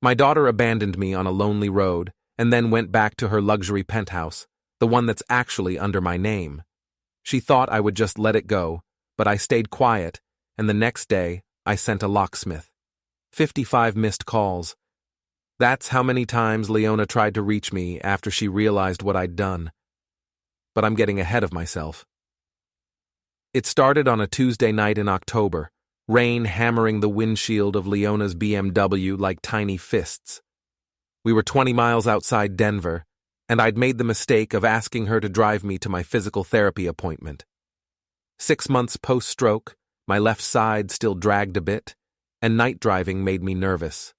My daughter abandoned me on a lonely road and then went back to her luxury penthouse, the one that's actually under my name. She thought I would just let it go, but I stayed quiet, and the next day I sent a locksmith. 55 missed calls. That's how many times Leona tried to reach me after she realized what I'd done. But I'm getting ahead of myself. It started on a Tuesday night in October, rain hammering the windshield of Leona's BMW like tiny fists. We were 20 miles outside Denver, and I'd made the mistake of asking her to drive me to my physical therapy appointment. 6 months post-stroke, my left side still dragged a bit, and night driving made me nervous.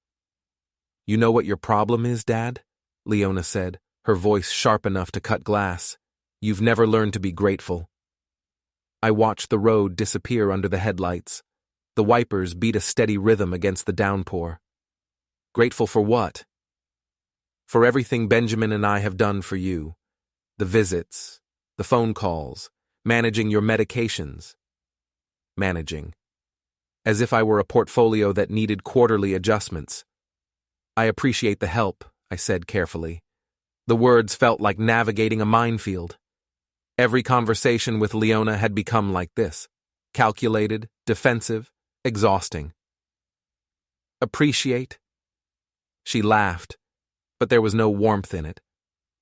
"You know what your problem is, Dad?" Leona said, her voice sharp enough to cut glass. "You've never learned to be grateful." I watched the road disappear under the headlights. The wipers beat a steady rhythm against the downpour. Grateful for what? For everything Benjamin and I have done for you. The visits, the phone calls, managing your medications. Managing. As if I were a portfolio that needed quarterly adjustments. "I appreciate the help," I said carefully. The words felt like navigating a minefield. Every conversation with Leona had become like this: calculated, defensive, exhausting. "Appreciate?" She laughed, but there was no warmth in it,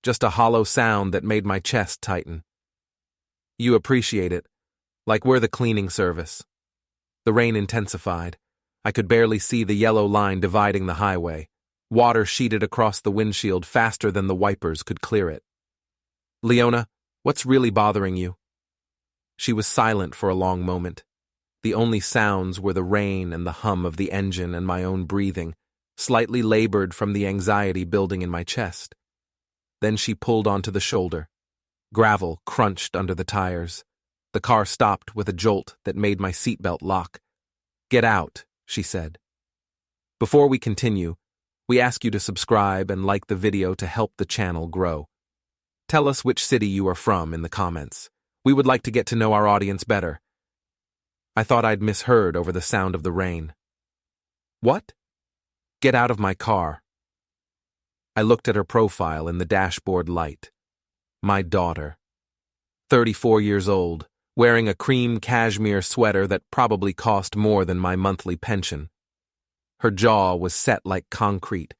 just a hollow sound that made my chest tighten. "You appreciate it, like we're the cleaning service." The rain intensified. I could barely see the yellow line dividing the highway. Water sheeted across the windshield faster than the wipers could clear it. "Leona, what's really bothering you?" She was silent for a long moment. The only sounds were the rain and the hum of the engine and my own breathing, slightly labored from the anxiety building in my chest. Then she pulled onto the shoulder. Gravel crunched under the tires. The car stopped with a jolt that made my seatbelt lock. "Get out," she said. "Before we continue, we ask you to subscribe and like the video to help the channel grow. Tell us which city you are from in the comments. We would like to get to know our audience better." I thought I'd misheard over the sound of the rain. "What?" "Get out of my car." I looked at her profile in the dashboard light. My daughter. 34 years old, wearing a cream cashmere sweater that probably cost more than my monthly pension. Her jaw was set like concrete.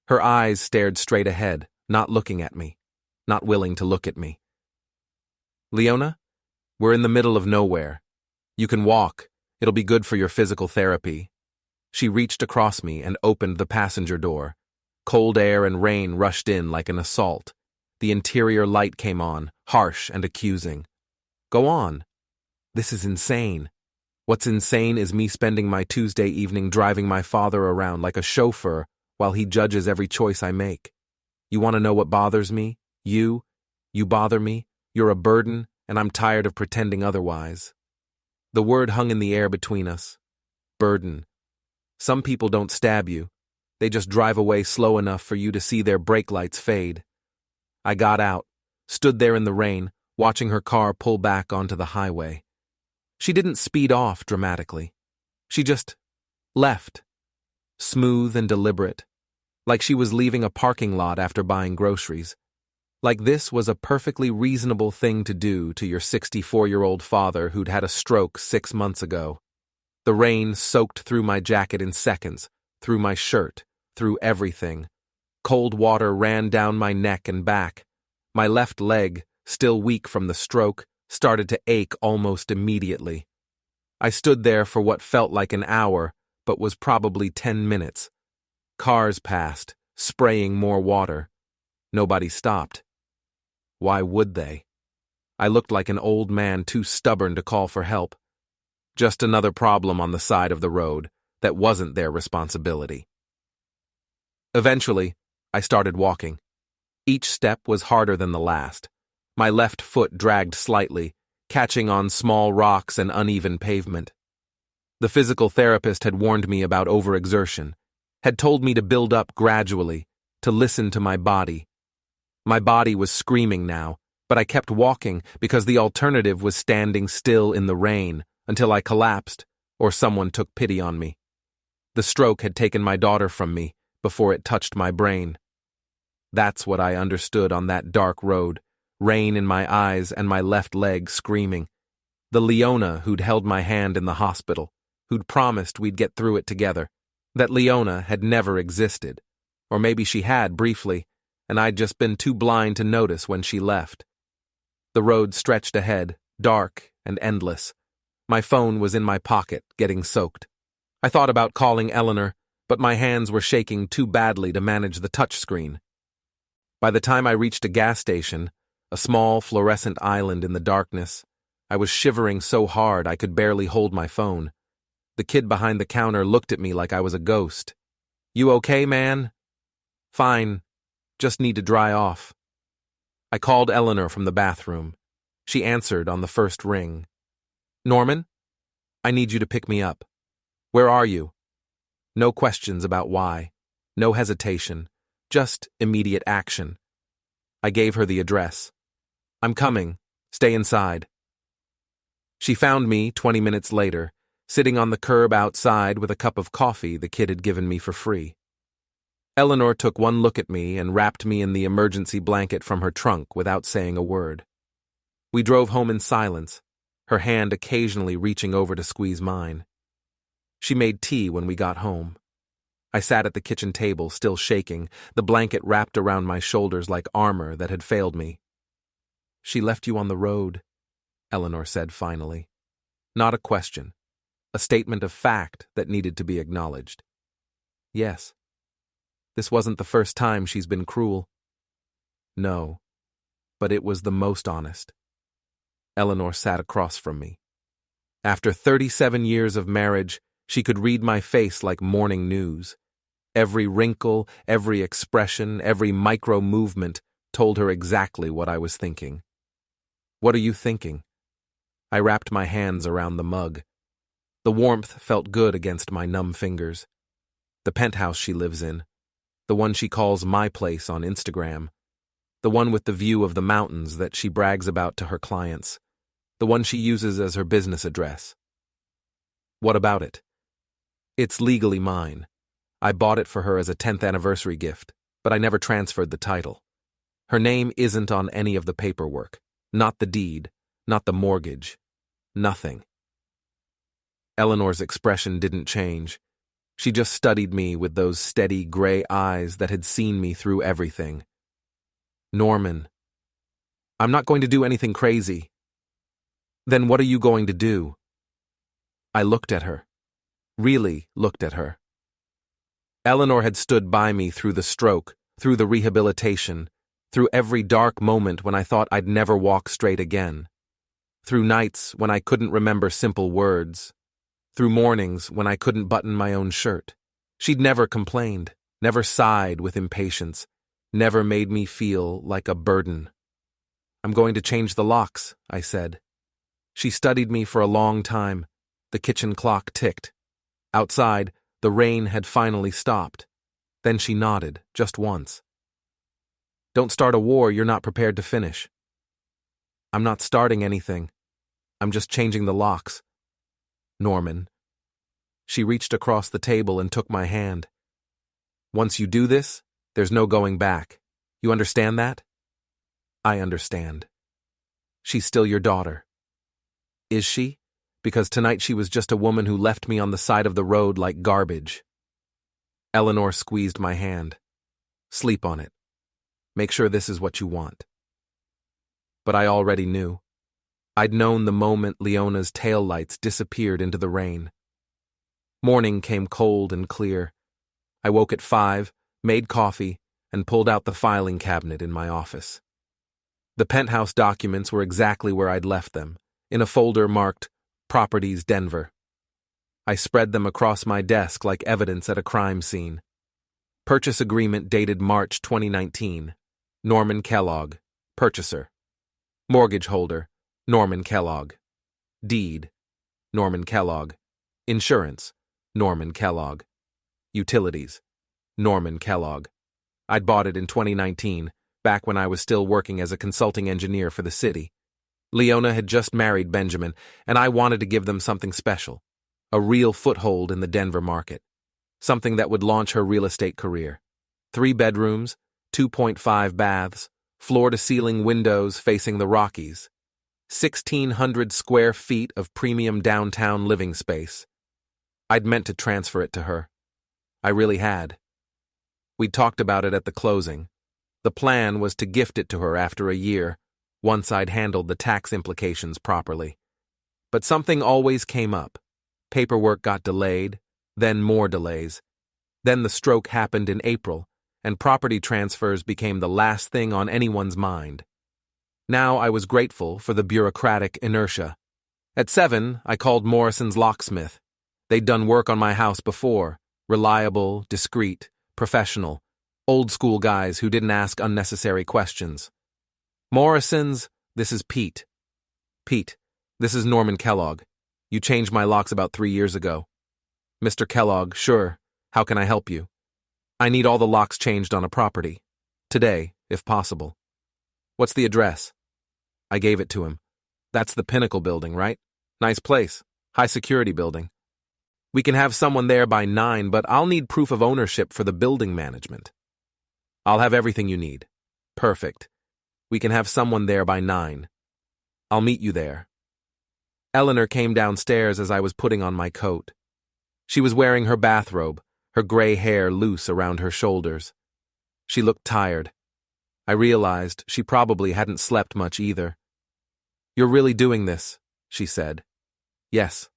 Her eyes stared straight ahead, not looking at me, not willing to look at me. "Leona, we're in the middle of nowhere. You can walk. It'll be good for your physical therapy." She reached across me and opened the passenger door. Cold air and rain rushed in like an assault. The interior light came on, harsh and accusing. "Go on." This is insane. What's insane is me spending my Tuesday evening driving my father around like a chauffeur while he judges every choice I make. You want to know what bothers me? You bother me. You're a burden, and I'm tired of pretending otherwise. The word hung in the air between us. Burden. Some people don't stab you. They just drive away slow enough for you to see their brake lights fade. I got out, stood there in the rain, watching her car pull back onto the highway. She didn't speed off dramatically. She just left, smooth and deliberate, like she was leaving a parking lot after buying groceries. Like this was a perfectly reasonable thing to do to your 64-year-old father who'd had a stroke 6 months ago. The rain soaked through my jacket in seconds, through my shirt, through everything. Cold water ran down my neck and back. My left leg, still weak from the stroke, started to ache almost immediately. I stood there for what felt like an hour, but was probably 10 minutes. Cars passed, spraying more water. Nobody stopped. Why would they? I looked like an old man too stubborn to call for help. Just another problem on the side of the road that wasn't their responsibility. Eventually, I started walking. Each step was harder than the last. My left foot dragged slightly, catching on small rocks and uneven pavement. The physical therapist had warned me about overexertion, had told me to build up gradually, to listen to my body. My body was screaming now, but I kept walking because the alternative was standing still in the rain until I collapsed or someone took pity on me. The stroke had taken my daughter from me, before it touched my brain. That's what I understood on that dark road, rain in my eyes and my left leg screaming. The Leona who'd held my hand in the hospital, who'd promised we'd get through it together. That Leona had never existed. Or maybe she had briefly, and I'd just been too blind to notice when she left. The road stretched ahead, dark and endless. My phone was in my pocket, getting soaked. I thought about calling Eleanor, but my hands were shaking too badly to manage the touchscreen. By the time I reached a gas station, a small fluorescent island in the darkness, I was shivering so hard I could barely hold my phone. The kid behind the counter looked at me like I was a ghost. "You okay, man?" "Fine. Just need to dry off." I called Eleanor from the bathroom. She answered on the first ring. "Norman? I need you to pick me up. Where are you?" No questions about why. No hesitation. Just immediate action. I gave her the address. "I'm coming. Stay inside." She found me 20 minutes later, sitting on the curb outside with a cup of coffee the kid had given me for free. Eleanor took one look at me and wrapped me in the emergency blanket from her trunk without saying a word. We drove home in silence, her hand occasionally reaching over to squeeze mine. She made tea when we got home. I sat at the kitchen table, still shaking, the blanket wrapped around my shoulders like armor that had failed me. "She left you on the road," Eleanor said finally. Not a question. A statement of fact that needed to be acknowledged. Yes. This wasn't the first time she's been cruel. No. But it was the most honest. Eleanor sat across from me. After 37 years of marriage, she could read my face like morning news. Every wrinkle, every expression, every micro-movement told her exactly what I was thinking. "What are you thinking?" I wrapped my hands around the mug. The warmth felt good against my numb fingers. The penthouse she lives in. The one she calls my place on Instagram. The one with the view of the mountains that she brags about to her clients. The one she uses as her business address. What about it? It's legally mine. I bought it for her as a 10th anniversary gift, but I never transferred the title. Her name isn't on any of the paperwork. Not the deed, not the mortgage. Nothing. Eleanor's expression didn't change. She just studied me with those steady gray eyes that had seen me through everything. "Norman, I'm not going to do anything crazy." "Then what are you going to do?" I looked at her. Really looked at her. Eleanor had stood by me through the stroke, through the rehabilitation, through every dark moment when I thought I'd never walk straight again, through nights when I couldn't remember simple words, through mornings when I couldn't button my own shirt. She'd never complained, never sighed with impatience, never made me feel like a burden. "I'm going to change the locks," I said. She studied me for a long time. The kitchen clock ticked. Outside, the rain had finally stopped. Then she nodded, just once. "Don't start a war you're not prepared to finish." "I'm not starting anything. I'm just changing the locks." "Norman." She reached across the table and took my hand. "Once you do this, there's no going back. You understand that?" "I understand." "She's still your daughter." "Is she? Because tonight she was just a woman who left me on the side of the road like garbage." Eleanor squeezed my hand. "Sleep on it. Make sure this is what you want." But I already knew. I'd known the moment Leona's taillights disappeared into the rain. Morning came cold and clear. I woke at 5, made coffee, and pulled out the filing cabinet in my office. The penthouse documents were exactly where I'd left them, in a folder marked Properties Denver. I spread them across my desk like evidence at a crime scene. Purchase agreement dated March 2019. Norman Kellogg, purchaser. Mortgage holder, Norman Kellogg. Deed, Norman Kellogg. Insurance, Norman Kellogg. Utilities, Norman Kellogg. I'd bought it in 2019, back when I was still working as a consulting engineer for the city. Leona had just married Benjamin, and I wanted to give them something special, a real foothold in the Denver market. Something that would launch her real estate career. 3 bedrooms, 2.5 baths, floor-to-ceiling windows facing the Rockies. 1,600 square feet of premium downtown living space. I'd meant to transfer it to her. I really had. We'd talked about it at the closing. The plan was to gift it to her after a year, once I'd handled the tax implications properly. But something always came up. Paperwork got delayed, then more delays. Then the stroke happened in April, and property transfers became the last thing on anyone's mind. Now I was grateful for the bureaucratic inertia. At 7, I called Morrison's locksmith. They'd done work on my house before. Reliable, discreet, professional. Old-school guys who didn't ask unnecessary questions. Morrison's, this is Pete. Pete, this is Norman Kellogg. You changed my locks about 3 years ago. Mr. Kellogg, sure. How can I help you? I need all the locks changed on a property. Today, if possible. What's the address? I gave it to him. That's the Pinnacle building, right? Nice place. High security building. We can have someone there by 9, but I'll need proof of ownership for the building management. I'll have everything you need. Perfect. We can have someone there by 9. I'll meet you there. Eleanor came downstairs as I was putting on my coat. She was wearing her bathrobe, her gray hair loose around her shoulders. She looked tired. I realized she probably hadn't slept much either. You're really doing this, she said. Yes.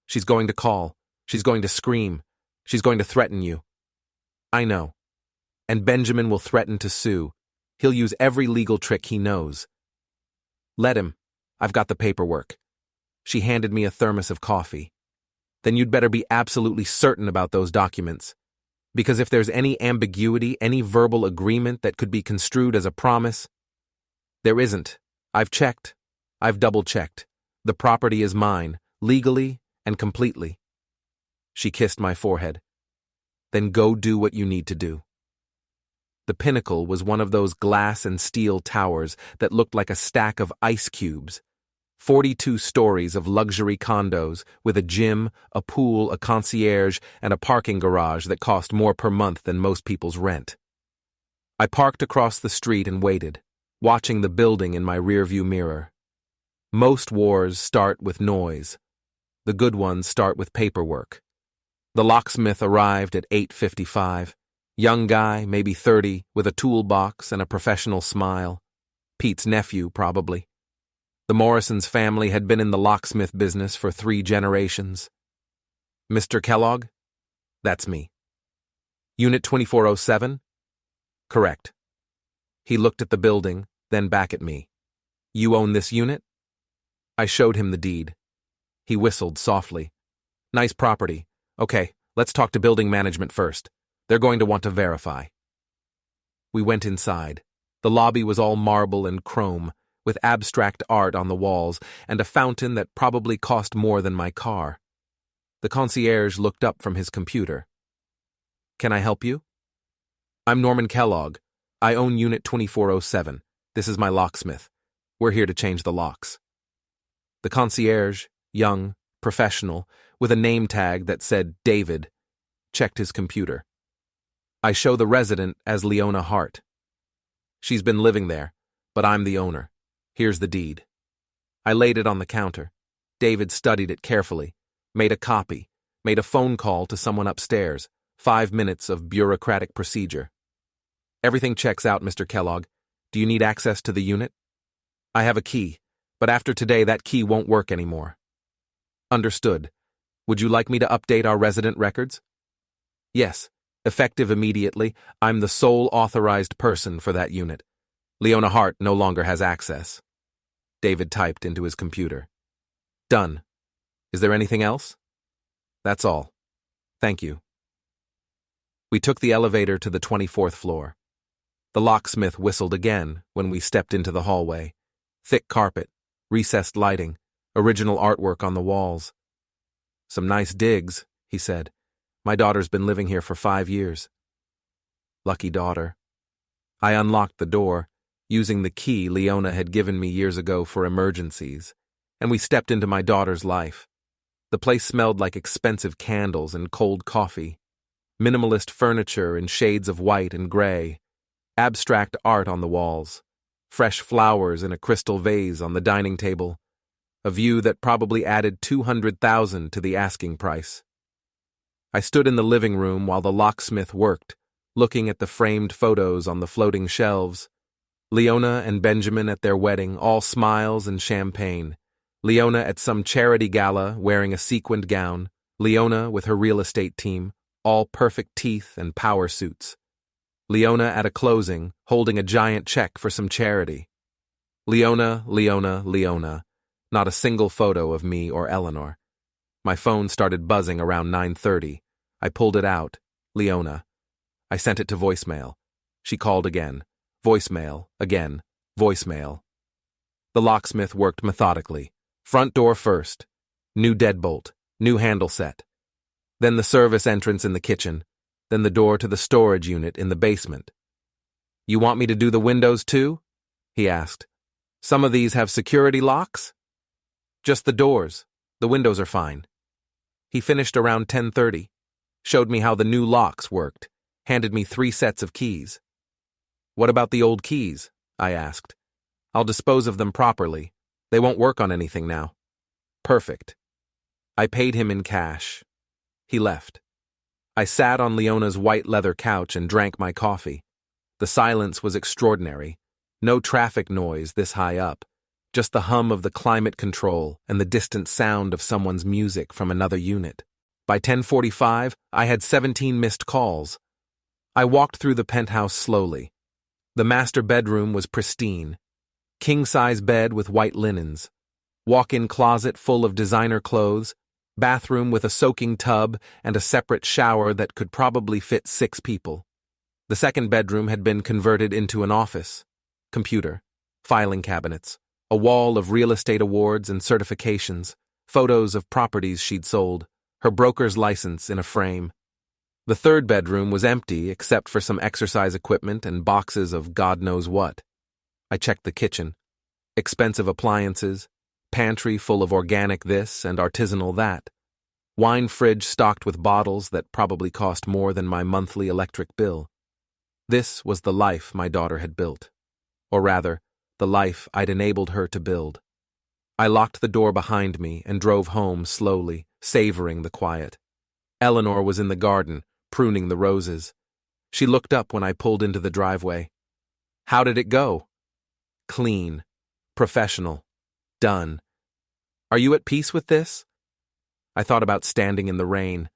She's going to call. She's going to scream. She's going to threaten you. I know. And Benjamin will threaten to sue. He'll use every legal trick he knows. Let him. I've got the paperwork. She handed me a thermos of coffee. Then you'd better be absolutely certain about those documents. Because if there's any ambiguity, any verbal agreement that could be construed as a promise, there isn't. I've checked. I've double-checked. The property is mine, legally and completely. She kissed my forehead. Then go do what you need to do. The Pinnacle was one of those glass and steel towers that looked like a stack of ice cubes. 42 stories of luxury condos with a gym, a pool, a concierge, and a parking garage that cost more per month than most people's rent. I parked across the street and waited, watching the building in my rearview mirror. Most wars start with noise. The good ones start with paperwork. The locksmith arrived at 8:55. Young guy, maybe 30, with a toolbox and a professional smile. Pete's nephew, probably. The Morrisons' family had been in the locksmith business for 3 generations. Mr. Kellogg? That's me. Unit 2407? Correct. He looked at the building, then back at me. You own this unit? I showed him the deed. He whistled softly. Nice property. Okay, let's talk to building management first. They're going to want to verify. We went inside. The lobby was all marble and chrome, with abstract art on the walls and a fountain that probably cost more than my car. The concierge looked up from his computer. Can I help you? I'm Norman Kellogg. I own Unit 2407. This is my locksmith. We're here to change the locks. The concierge, young, professional, with a name tag that said David, checked his computer. I show the resident as Leona Hart. She's been living there, but I'm the owner. Here's the deed. I laid it on the counter. David studied it carefully, made a copy, made a phone call to someone upstairs, 5 minutes of bureaucratic procedure. Everything checks out, Mr. Kellogg. Do you need access to the unit? I have a key, but after today that key won't work anymore. Understood. Would you like me to update our resident records? Yes. Effective immediately, I'm the sole authorized person for that unit. Leona Hart no longer has access. David typed into his computer. Done. Is there anything else? That's all. Thank you. We took the elevator to the 24th floor. The locksmith whistled again when we stepped into the hallway. Thick carpet, recessed lighting, original artwork on the walls. Some nice digs, he said. My daughter's been living here for 5 years. Lucky daughter. I unlocked the door, using the key Leona had given me years ago for emergencies, and we stepped into my daughter's life. The place smelled like expensive candles and cold coffee. Minimalist furniture in shades of white and gray, abstract art on the walls, fresh flowers in a crystal vase on the dining table, a view that probably added $200,000 to the asking price. I stood in the living room while the locksmith worked, looking at the framed photos on the floating shelves. Leona and Benjamin at their wedding, all smiles and champagne. Leona at some charity gala wearing a sequined gown. Leona with her real estate team, all perfect teeth and power suits. Leona at a closing, holding a giant check for some charity. Leona, Leona, Leona. Not a single photo of me or Eleanor. My phone started buzzing around 9:30. I pulled it out. Leona. I sent it to voicemail. She called again. Voicemail, again, voicemail. The locksmith worked methodically. Front door first. New deadbolt. New handle set. Then the service entrance in the kitchen. Then the door to the storage unit in the basement. You want me to do the windows too? He asked. Some of these have security locks? Just the doors. The windows are fine. He finished around 10:30. Showed me how the new locks worked. Handed me 3 sets of keys. What about the old keys? I asked. I'll dispose of them properly. They won't work on anything now. Perfect. I paid him in cash. He left. I sat on Leona's white leather couch and drank my coffee. The silence was extraordinary. No traffic noise this high up. Just the hum of the climate control and the distant sound of someone's music from another unit. By 10:45, I had 17 missed calls. I walked through the penthouse slowly. The master bedroom was pristine. King-size bed with white linens. Walk-in closet full of designer clothes. Bathroom with a soaking tub and a separate shower that could probably fit 6 people. The second bedroom had been converted into an office. Computer. Filing cabinets. A wall of real estate awards and certifications. Photos of properties she'd sold. Her broker's license in a frame. The third bedroom was empty except for some exercise equipment and boxes of God knows what. I checked the kitchen. Expensive appliances, pantry full of organic this and artisanal that. Wine fridge stocked with bottles that probably cost more than my monthly electric bill. This was the life my daughter had built. Or rather, the life I'd enabled her to build. I locked the door behind me and drove home slowly, savoring the quiet. Eleanor was in the garden, pruning the roses. She looked up when I pulled into the driveway. How did it go? Clean. Professional. Done. Are you at peace with this? I thought about standing in the rain,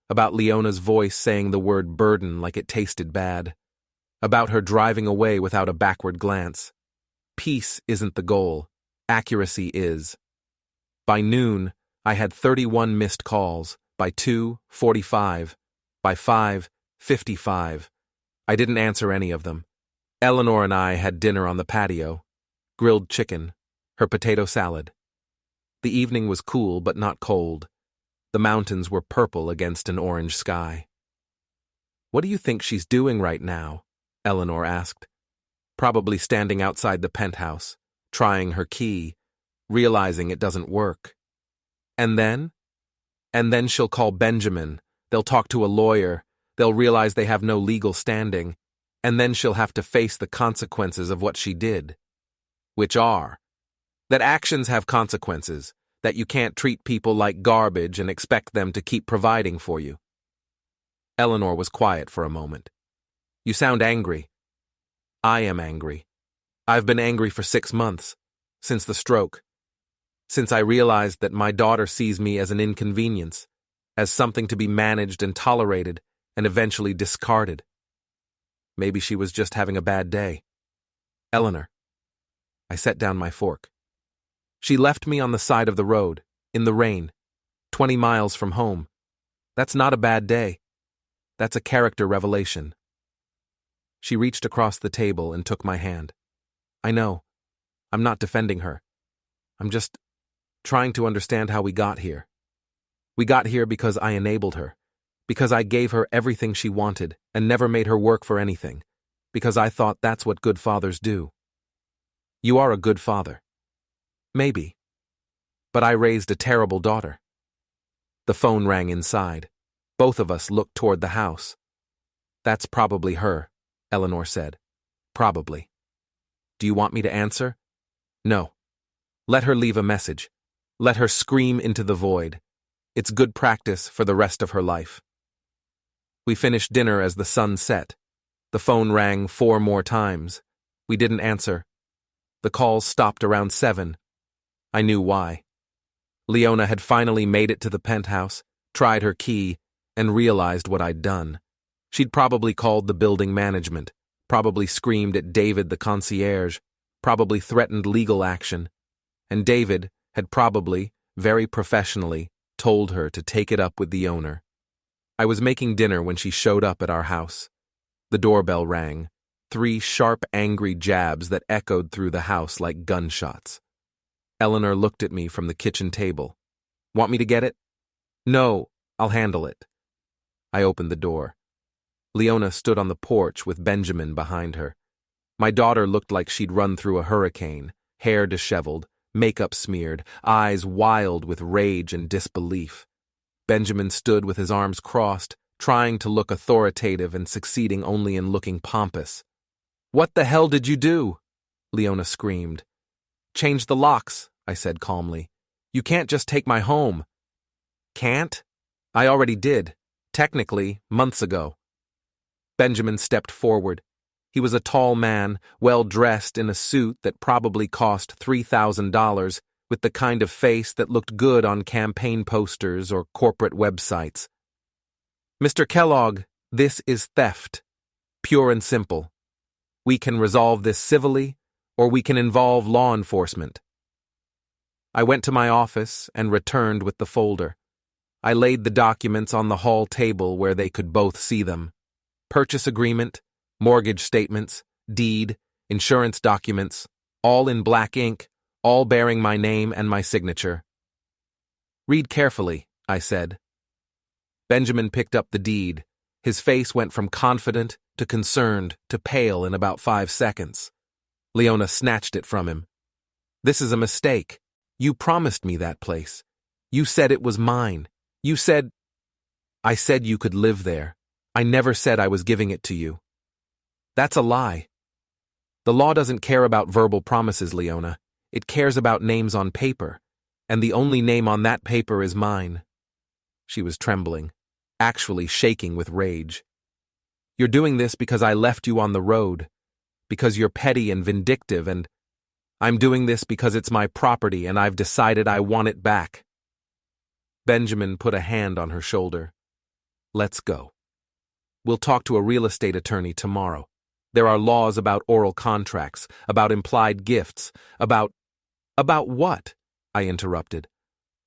about Leona's voice saying the word burden like it tasted bad, about her driving away without a backward glance. Peace isn't the goal. Accuracy is. By noon, I had 31 missed calls. By 2:45. By 5:55. I didn't answer any of them. Eleanor and I had dinner on the patio. Grilled chicken. Her potato salad. The evening was cool but not cold. The mountains were purple against an orange sky. What do you think she's doing right now? Eleanor asked. Probably standing outside the penthouse, trying her key, realizing it doesn't work. And then? And then she'll call Benjamin. They'll talk to a lawyer. They'll realize they have no legal standing. And then she'll have to face the consequences of what she did. Which are that actions have consequences, that you can't treat people like garbage and expect them to keep providing for you. Eleanor was quiet for a moment. You sound angry. I am angry. I've been angry for 6 months, since the stroke. Since I realized that my daughter sees me as an inconvenience, as something to be managed and tolerated, and eventually discarded. Maybe she was just having a bad day. Eleanor. I set down my fork. She left me on the side of the road, in the rain, 20 miles from home. That's not a bad day. That's a character revelation. She reached across the table and took my hand. I know. I'm not defending her. I'm just trying to understand how we got here. We got here because I enabled her, because I gave her everything she wanted and never made her work for anything, because I thought that's what good fathers do. You are a good father. Maybe. But I raised a terrible daughter. The phone rang inside. Both of us looked toward the house. "That's probably her," Eleanor said. "Probably." "Do you want me to answer?" "No. Let her leave a message. Let her scream into the void. It's good practice for the rest of her life." We finished dinner as the sun set. The phone rang 4 more times. We didn't answer. The calls stopped around 7. I knew why. Leona had finally made it to the penthouse, tried her key, and realized what I'd done. She'd probably called the building management, probably screamed at David the concierge, probably threatened legal action, and David had probably, very professionally, told her to take it up with the owner. I was making dinner when she showed up at our house. The doorbell rang, 3 sharp, angry jabs that echoed through the house like gunshots. Eleanor looked at me from the kitchen table. "Want me to get it?" "No, I'll handle it." I opened the door. Leona stood on the porch with Benjamin behind her. My daughter looked like she'd run through a hurricane, hair disheveled, makeup smeared, eyes wild with rage and disbelief. Benjamin stood with his arms crossed, trying to look authoritative and succeeding only in looking pompous. "What the hell did you do?" Leona screamed. "Change the locks," I said calmly. "You can't just take my home." "Can't? I already did. Technically, months ago." Benjamin stepped forward. He was a tall man, well-dressed in a suit that probably cost $3,000, with the kind of face that looked good on campaign posters or corporate websites. "Mr. Kellogg, this is theft. Pure and simple. We can resolve this civilly, or we can involve law enforcement." I went to my office and returned with the folder. I laid the documents on the hall table where they could both see them. Purchase agreement, mortgage statements, deed, insurance documents, all in black ink, all bearing my name and my signature. "Read carefully," I said. Benjamin picked up the deed. His face went from confident to concerned to pale in about 5 seconds. Leona snatched it from him. "This is a mistake. You promised me that place. You said it was mine. You said—" "I said you could live there. I never said I was giving it to you." "That's a lie. The law doesn't care about verbal promises, Leona. It cares about names on paper, and the only name on that paper is mine." She was trembling, actually shaking with rage. "You're doing this because I left you on the road, because you're petty and vindictive, and I'm doing this because it's my property and I've decided I want it back." Benjamin put a hand on her shoulder. "Let's go. We'll talk to a real estate attorney tomorrow. There are laws about oral contracts, about implied gifts, about—" "About what?" I interrupted.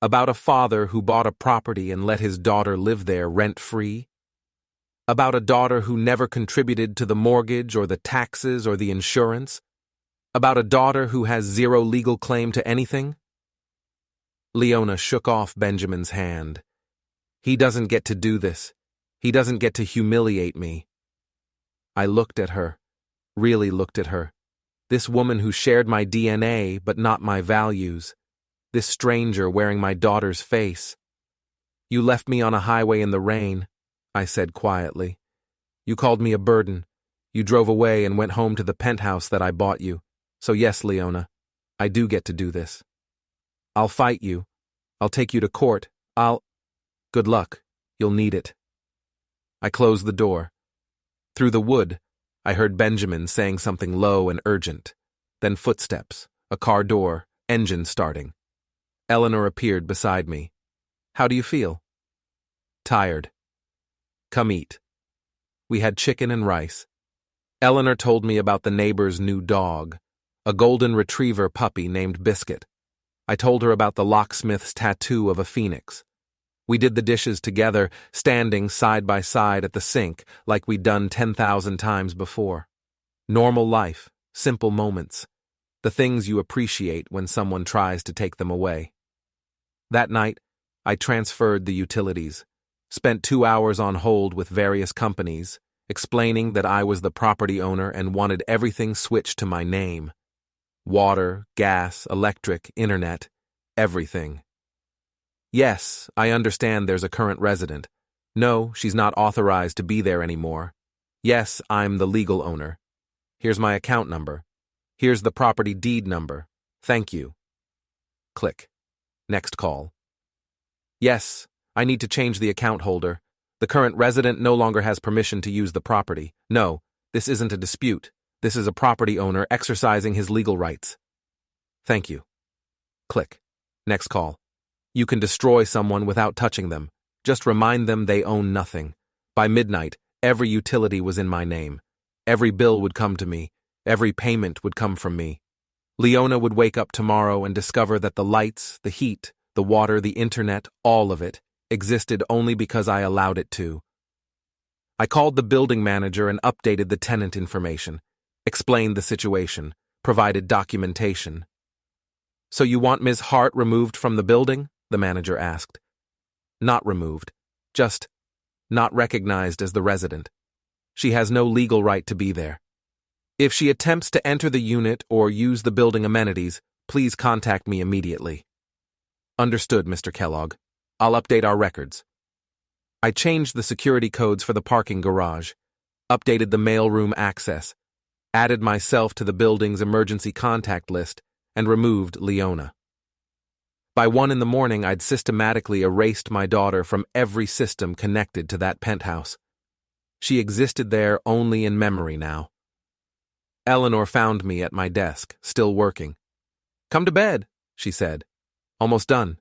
"About a father who bought a property and let his daughter live there rent-free? About a daughter who never contributed to the mortgage or the taxes or the insurance? About a daughter who has 0 legal claim to anything?" Leona shook off Benjamin's hand. "He doesn't get to do this. He doesn't get to humiliate me." I looked at her, really looked at her. This woman who shared my DNA but not my values. This stranger wearing my daughter's face. "You left me on a highway in the rain," I said quietly. "You called me a burden. You drove away and went home to the penthouse that I bought you. So yes, Leona, I do get to do this. I'll fight you. I'll take you to court. Good luck. You'll need it." I closed the door. Through the wood, I heard Benjamin saying something low and urgent. Then footsteps, a car door, engine starting. Eleanor appeared beside me. "How do you feel?" "Tired." "Come eat." We had chicken and rice. Eleanor told me about the neighbor's new dog, a golden retriever puppy named Biscuit. I told her about the locksmith's tattoo of a phoenix. We did the dishes together, standing side by side at the sink like we'd done 10,000 times before. Normal life, simple moments, the things you appreciate when someone tries to take them away. That night, I transferred the utilities, spent 2 hours on hold with various companies, explaining that I was the property owner and wanted everything switched to my name. Water, gas, electric, internet, everything. "Yes, I understand there's a current resident. No, she's not authorized to be there anymore. Yes, I'm the legal owner. Here's my account number. Here's the property deed number. Thank you. Click. Next call. Yes, I need to change the account holder. The current resident no longer has permission to use the property. No, this isn't a dispute. This is a property owner exercising his legal rights. Thank you. Click. Next call. You can destroy someone without touching them. Just remind them they own nothing. By midnight, every utility was in my name. Every bill would come to me. Every payment would come from me. Leona would wake up tomorrow and discover that the lights, the heat, the water, the internet, all of it, existed only because I allowed it to. I called the building manager and updated the tenant information, explained the situation, provided documentation. So you want Ms. Hart removed from the building? The manager asked. Not removed, just not recognized as the resident. She has no legal right to be there. If she attempts to enter the unit or use the building amenities, please contact me immediately. Understood, Mr. Kellogg. I'll update our records. I changed the security codes for the parking garage, updated the mailroom access, added myself to the building's emergency contact list, and removed Leona. By 1 a.m, I'd systematically erased my daughter from every system connected to that penthouse. She existed there only in memory now. Eleanor found me at my desk, still working. Come to bed, she said. Almost done.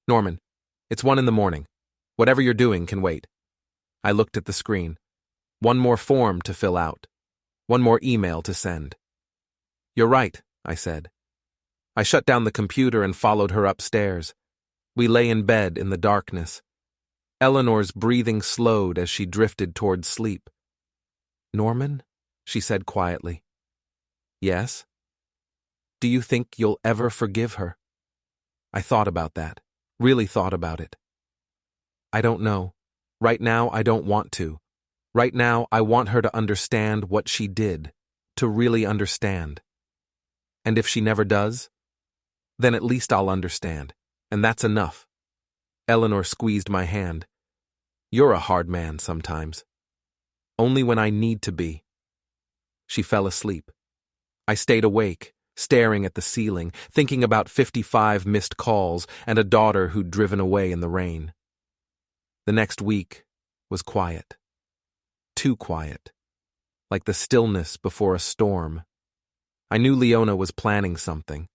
Norman, it's 1 a.m. Whatever you're doing can wait. I looked at the screen. One more form to fill out. One more email to send. You're right, I said. I shut down the computer and followed her upstairs. We lay in bed in the darkness. Eleanor's breathing slowed as she drifted towards sleep. Norman? She said quietly. Yes? Do you think you'll ever forgive her? I thought about that, really thought about it. I don't know. Right now, I don't want to. Right now, I want her to understand what she did, to really understand. And if she never does, then at least I'll understand, and that's enough. Eleanor squeezed my hand. You're a hard man sometimes. Only when I need to be. She fell asleep. I stayed awake, staring at the ceiling, thinking about 55 missed calls and a daughter who'd driven away in the rain. The next week was quiet. Too quiet. Like the stillness before a storm. I knew Leona was planning something.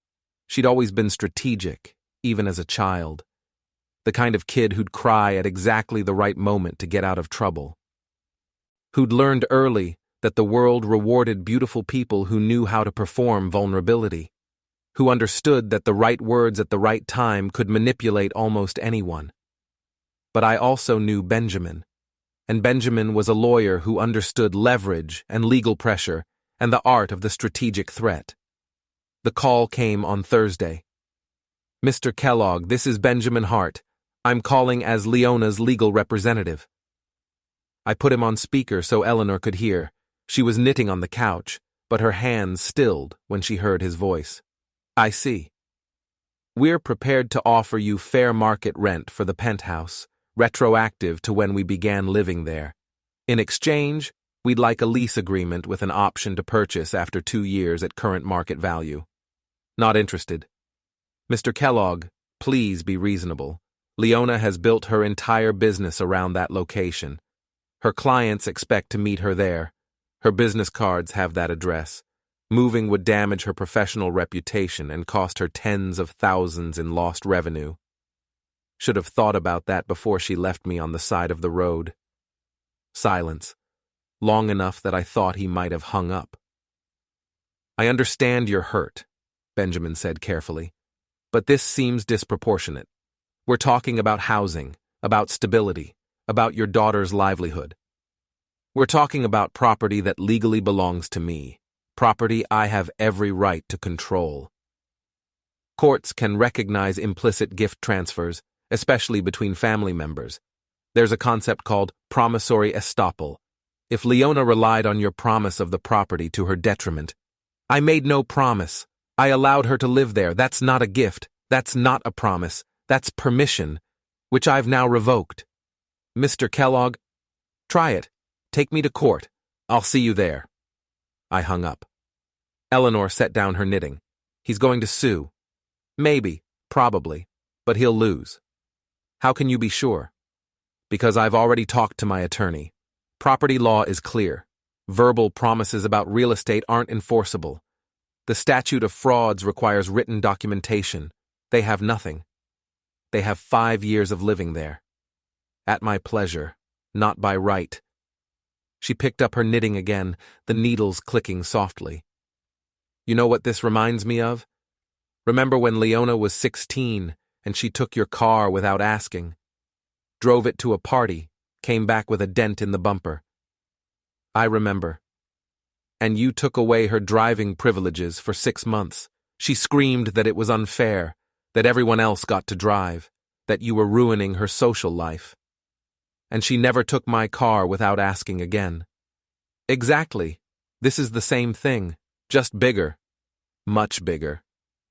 She'd always been strategic, even as a child. The kind of kid who'd cry at exactly the right moment to get out of trouble. Who'd learned early that the world rewarded beautiful people who knew how to perform vulnerability. Who understood that the right words at the right time could manipulate almost anyone. But I also knew Benjamin. And Benjamin was a lawyer who understood leverage and legal pressure and the art of the strategic threat. The call came on Thursday. Mr. Kellogg, this is Benjamin Hart. I'm calling as Leona's legal representative. I put him on speaker so Eleanor could hear. She was knitting on the couch, but her hands stilled when she heard his voice. I see. We're prepared to offer you fair market rent for the penthouse, retroactive to when we began living there. In exchange, we'd like a lease agreement with an option to purchase after 2 years at current market value. Not interested. Mr. Kellogg, please be reasonable. Leona has built her entire business around that location. Her clients expect to meet her there. Her business cards have that address. Moving would damage her professional reputation and cost her tens of thousands in lost revenue. Should have thought about that before she left me on the side of the road. Silence. Long enough that I thought he might have hung up. I understand you're hurt, Benjamin said carefully, but this seems disproportionate. We're talking about housing, about stability, about your daughter's livelihood. We're talking about property that legally belongs to me, property I have every right to control. Courts can recognize implicit gift transfers, especially between family members. There's a concept called promissory estoppel. If Leona relied on your promise of the property to her detriment, I made no promise. I allowed her to live there. That's not a gift. That's not a promise. That's permission, which I've now revoked. Mr. Kellogg, try it. Take me to court. I'll see you there. I hung up. Eleanor set down her knitting. He's going to sue. Maybe, probably, but he'll lose. How can you be sure? Because I've already talked to my attorney. Property law is clear. Verbal promises about real estate aren't enforceable. The statute of frauds requires written documentation. They have nothing. They have 5 years of living there. At my pleasure, not by right. She picked up her knitting again, the needles clicking softly. You know what this reminds me of? Remember when Leona was 16 and she took your car without asking? Drove it to a party, came back with a dent in the bumper. I remember. And you took away her driving privileges for 6 months. She screamed that it was unfair, that everyone else got to drive, that you were ruining her social life. And she never took my car without asking again. Exactly. This is the same thing, just bigger. Much bigger.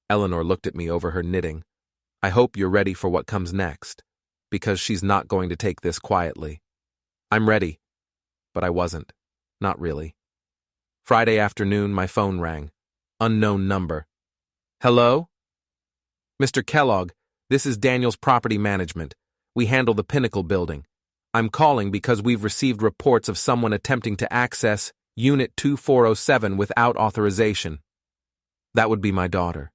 Eleanor looked at me over her knitting. I hope you're ready for what comes next, because she's not going to take this quietly. I'm ready. But I wasn't. Not really. Friday afternoon, my phone rang. Unknown number. Hello? Mr. Kellogg, this is Daniel's Property Management. We handle the Pinnacle building. I'm calling because we've received reports of someone attempting to access Unit 2407 without authorization. That would be my daughter.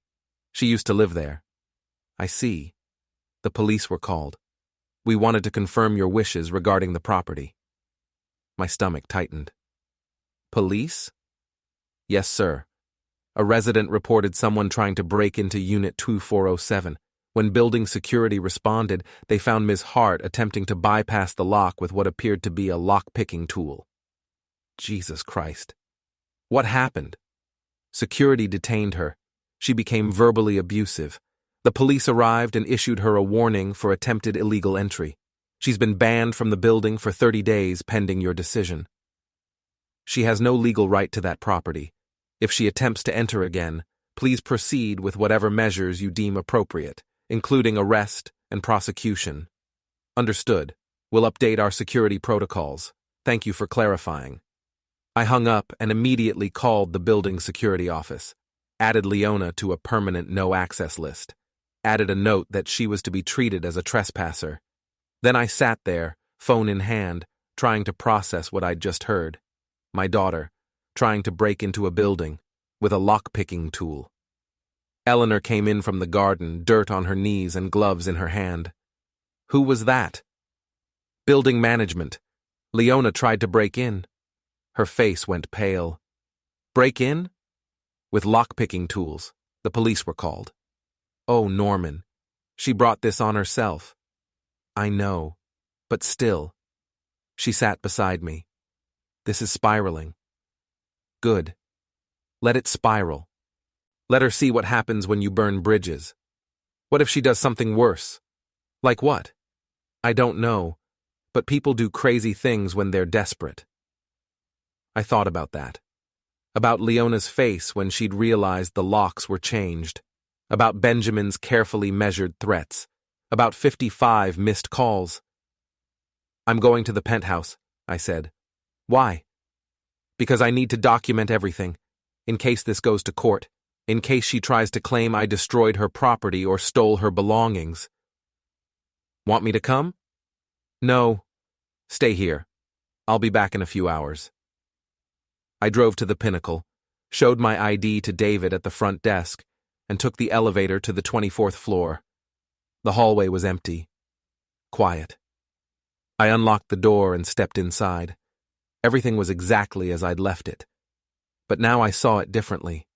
She used to live there. I see. The police were called. We wanted to confirm your wishes regarding the property. My stomach tightened. Police? Yes, sir. A resident reported someone trying to break into Unit 2407. When building security responded, they found Ms. Hart attempting to bypass the lock with what appeared to be a lock-picking tool. Jesus Christ. What happened? Security detained her. She became verbally abusive. The police arrived and issued her a warning for attempted illegal entry. She's been banned from the building for 30 days pending your decision. She has no legal right to that property. If she attempts to enter again, please proceed with whatever measures you deem appropriate, including arrest and prosecution. Understood. We'll update our security protocols. Thank you for clarifying. I hung up and immediately called the building security office, added Leona to a permanent no-access list, added a note that she was to be treated as a trespasser. Then I sat there, phone in hand, trying to process what I'd just heard. My daughter, trying to break into a building with a lock-picking tool. Eleanor came in from the garden, dirt on her knees and gloves in her hand. Who was that? Building management. Leona tried to break in. Her face went pale. Break in? With lock-picking tools. The police were called. Oh, Norman. She brought this on herself. I know, but still. She sat beside me. This is spiraling. Good. Let it spiral. Let her see what happens when you burn bridges. What if she does something worse? Like what? I don't know, but people do crazy things when they're desperate. I thought about that. About Leona's face when she'd realized the locks were changed. About Benjamin's carefully measured threats. About 55 missed calls. I'm going to the penthouse, I said. Why? Because I need to document everything, in case this goes to court. In case she tries to claim I destroyed her property or stole her belongings. Want me to come? No. Stay here. I'll be back in a few hours. I drove to the Pinnacle, showed my ID to David at the front desk, and took the elevator to the 24th floor. The hallway was empty. Quiet. I unlocked the door and stepped inside. Everything was exactly as I'd left it. But now I saw it differently.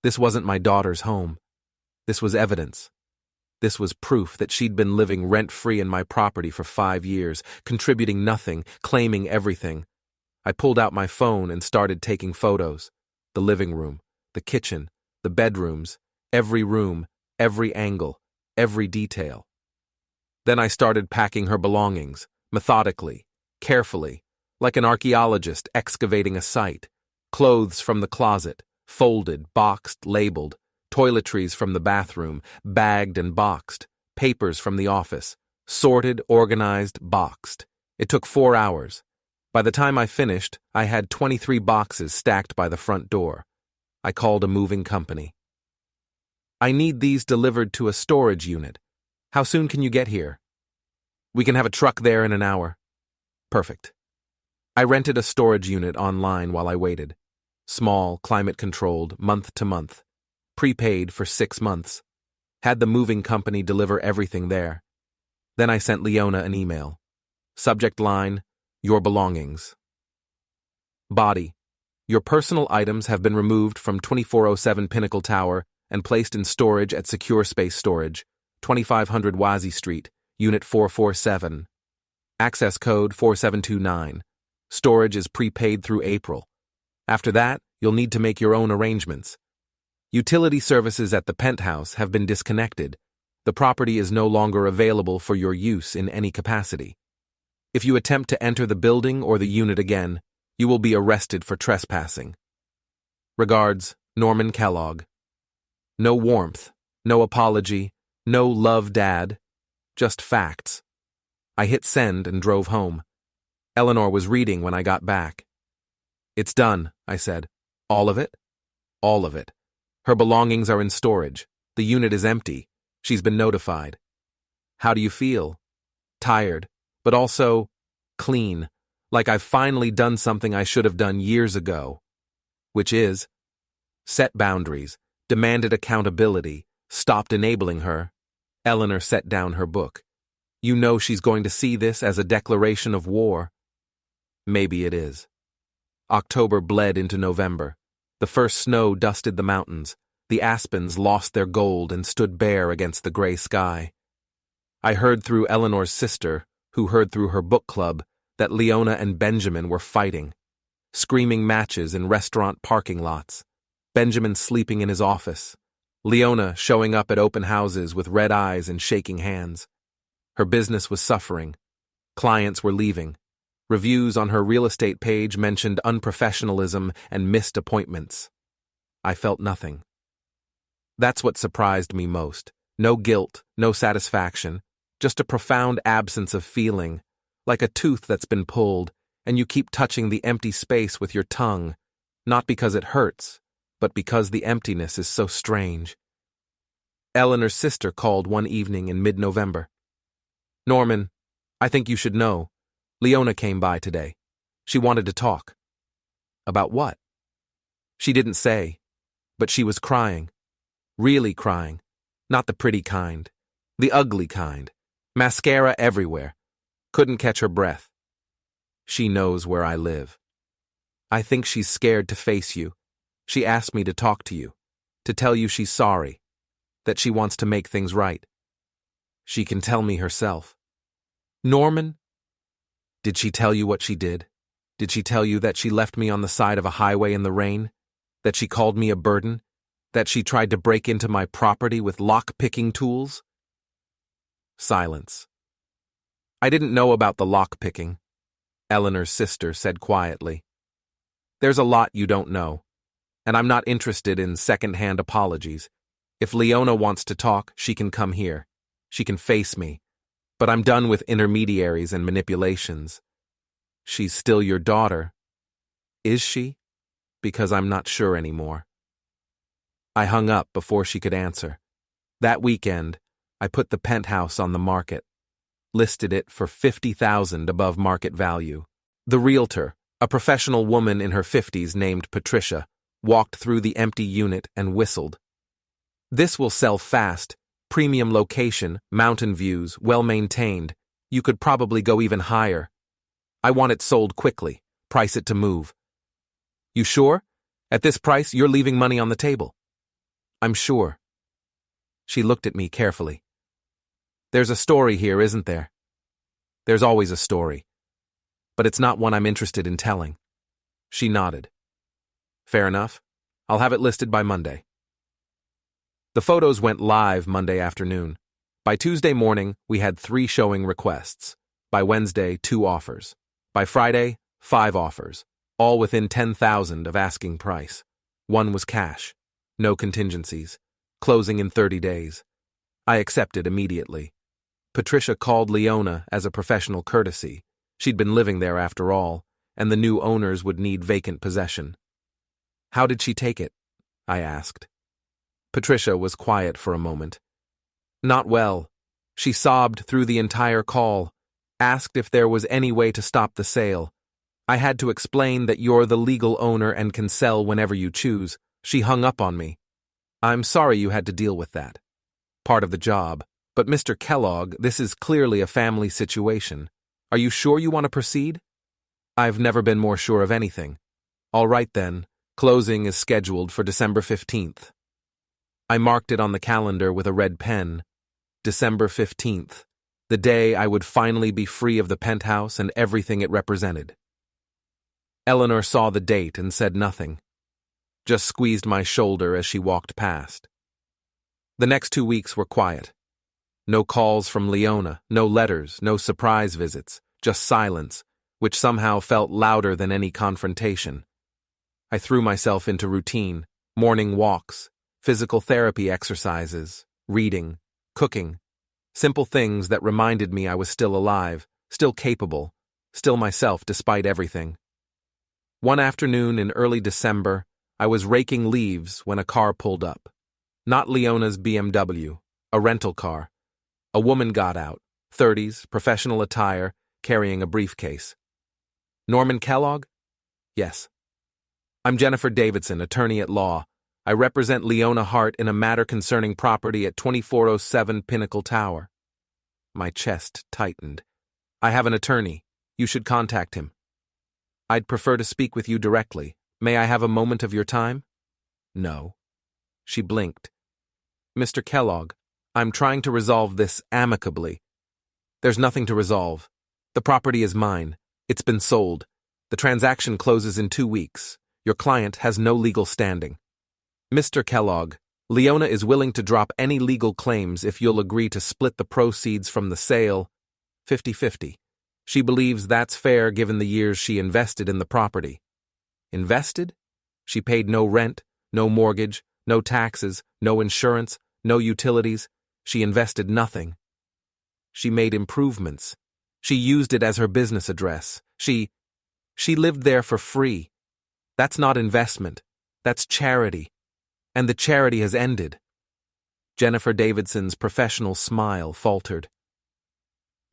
This wasn't my daughter's home. This was evidence. This was proof that she'd been living rent-free in my property for 5 years, contributing nothing, claiming everything. I pulled out my phone and started taking photos. The living room, the kitchen, the bedrooms, every room, every angle, every detail. Then I started packing her belongings, methodically, carefully, like an archaeologist excavating a site. Clothes from the closet, folded, boxed, labeled, toiletries from the bathroom, bagged and boxed, papers from the office, Sorted, organized, boxed. It took 4 hours. By the time I finished, I had 23 boxes stacked by the front door. I called a moving company. I need these delivered to a storage unit. How soon can you get here? We can have a truck there in an hour. Perfect. I rented a storage unit online while I waited. Small, climate-controlled, month to month. Prepaid for 6 months. Had the moving company deliver everything there. Then I sent Leona an email. Subject line, your belongings. Body, your personal items have been removed from 2407 Pinnacle Tower and placed in storage at Secure Space Storage, 2500 Wazi Street, Unit 447. Access code 4729. Storage is prepaid through April. After that, you'll need to make your own arrangements. Utility services at the penthouse have been disconnected. The property is no longer available for your use in any capacity. If you attempt to enter the building or the unit again, you will be arrested for trespassing. Regards, Norman Kellogg. No warmth, no apology, no love, Dad. Just facts. I hit send and drove home. Eleanor was reading when I got back. It's done, I said. All of it? All of it. Her belongings are in storage. The unit is empty. She's been notified. How do you feel? Tired, but also clean, like I've finally done something I should have done years ago. Which is, set boundaries, demanded accountability, stopped enabling her. Eleanor set down her book. You know she's going to see this as a declaration of war. Maybe it is. October bled into November. The first snow dusted the mountains. The aspens lost their gold and stood bare against the gray sky. I heard through Eleanor's sister, who heard through her book club, that Leona and Benjamin were fighting. Screaming matches in restaurant parking lots. Benjamin sleeping in his office. Leona showing up at open houses with red eyes and shaking hands. Her business was suffering. Clients were leaving. Reviews on her real estate page mentioned unprofessionalism and missed appointments. I felt nothing. That's what surprised me most. No guilt, no satisfaction, just a profound absence of feeling, like a tooth that's been pulled, and you keep touching the empty space with your tongue, not because it hurts, but because the emptiness is so strange. Eleanor's sister called one evening in mid-November. Norman, I think you should know. Leona came by today. She wanted to talk. About what? She didn't say, but she was crying. Really crying. Not the pretty kind. The ugly kind. Mascara everywhere. Couldn't catch her breath. She knows where I live. I think she's scared to face you. She asked me to talk to you, to tell you she's sorry, that she wants to make things right. She can tell me herself. Norman? Did she tell you what she did? Did she tell you that she left me on the side of a highway in the rain? That she called me a burden? That she tried to break into my property with lock-picking tools? Silence. I didn't know about the lock-picking, Eleanor's sister said quietly. There's a lot you don't know, and I'm not interested in second-hand apologies. If Leona wants to talk, she can come here. She can face me. But I'm done with intermediaries and manipulations. She's still your daughter. Is she? Because I'm not sure anymore. I hung up before she could answer. That weekend, I put the penthouse on the market. Listed it for $50,000 above market value. The realtor, a professional woman in her 50s named Patricia, walked through the empty unit and whistled. This will sell fast. Premium location, mountain views, well-maintained. You could probably go even higher. I want it sold quickly. Price it to move. You sure? At this price, you're leaving money on the table. I'm sure. She looked at me carefully. There's a story here, isn't there? There's always a story. But it's not one I'm interested in telling. She nodded. Fair enough. I'll have it listed by Monday. The photos went live Monday afternoon. By Tuesday morning, we had 3 showing requests. By Wednesday, 2 offers. By Friday, 5 offers, all within $10,000 of asking price. 1 was cash. No contingencies. Closing in 30 days. I accepted immediately. Patricia called Leona as a professional courtesy. She'd been living there after all, and the new owners would need vacant possession. How did she take it? I asked. Patricia was quiet for a moment. Not well. She sobbed through the entire call, asked if there was any way to stop the sale. I had to explain that you're the legal owner and can sell whenever you choose. She hung up on me. I'm sorry you had to deal with that. Part of the job. But Mr. Kellogg, this is clearly a family situation. Are you sure you want to proceed? I've never been more sure of anything. All right then, closing is scheduled for December 15th. I marked it on the calendar with a red pen. December 15th, the day I would finally be free of the penthouse and everything it represented. Eleanor saw the date and said nothing, just squeezed my shoulder as she walked past. The next 2 weeks were quiet. No calls from Leona, no letters, no surprise visits, just silence, which somehow felt louder than any confrontation. I threw myself into routine, morning walks, physical therapy exercises, reading, cooking, simple things that reminded me I was still alive, still capable, still myself despite everything. One afternoon in early December, I was raking leaves when a car pulled up. Not Leona's BMW, a rental car. A woman got out, 30s, professional attire, carrying a briefcase. Norman Kellogg? Yes. I'm Jennifer Davidson, attorney at law. I represent Leona Hart in a matter concerning property at 2407 Pinnacle Tower. My chest tightened. I have an attorney. You should contact him. I'd prefer to speak with you directly. May I have a moment of your time? No. She blinked. Mr. Kellogg, I'm trying to resolve this amicably. There's nothing to resolve. The property is mine. It's been sold. The transaction closes in 2 weeks. Your client has no legal standing. Mr. Kellogg, Leona is willing to drop any legal claims if you'll agree to split the proceeds from the sale 50-50. She believes that's fair given the years she invested in the property. Invested? She paid no rent, no mortgage, no taxes, no insurance, no utilities. She invested nothing. She made improvements. She used it as her business address. She lived there for free. That's not investment. That's charity. And the charity has ended. Jennifer Davidson's professional smile faltered.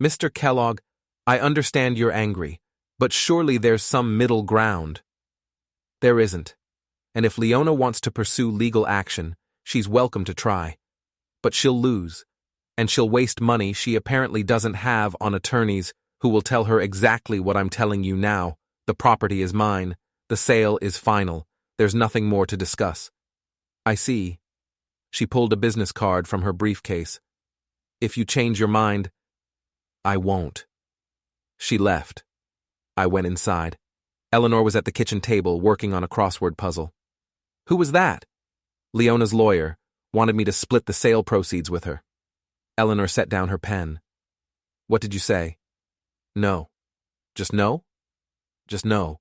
Mr. Kellogg, I understand you're angry, but surely there's some middle ground. There isn't. And if Leona wants to pursue legal action, she's welcome to try. But she'll lose, and she'll waste money she apparently doesn't have on attorneys who will tell her exactly what I'm telling you now. The property is mine. The sale is final. There's nothing more to discuss. I see. She pulled a business card from her briefcase. If you change your mind, I won't. She left. I went inside. Eleanor was at the kitchen table working on a crossword puzzle. Who was that? Leona's lawyer wanted me to split the sale proceeds with her. Eleanor set down her pen. What did you say? No. Just no? Just no.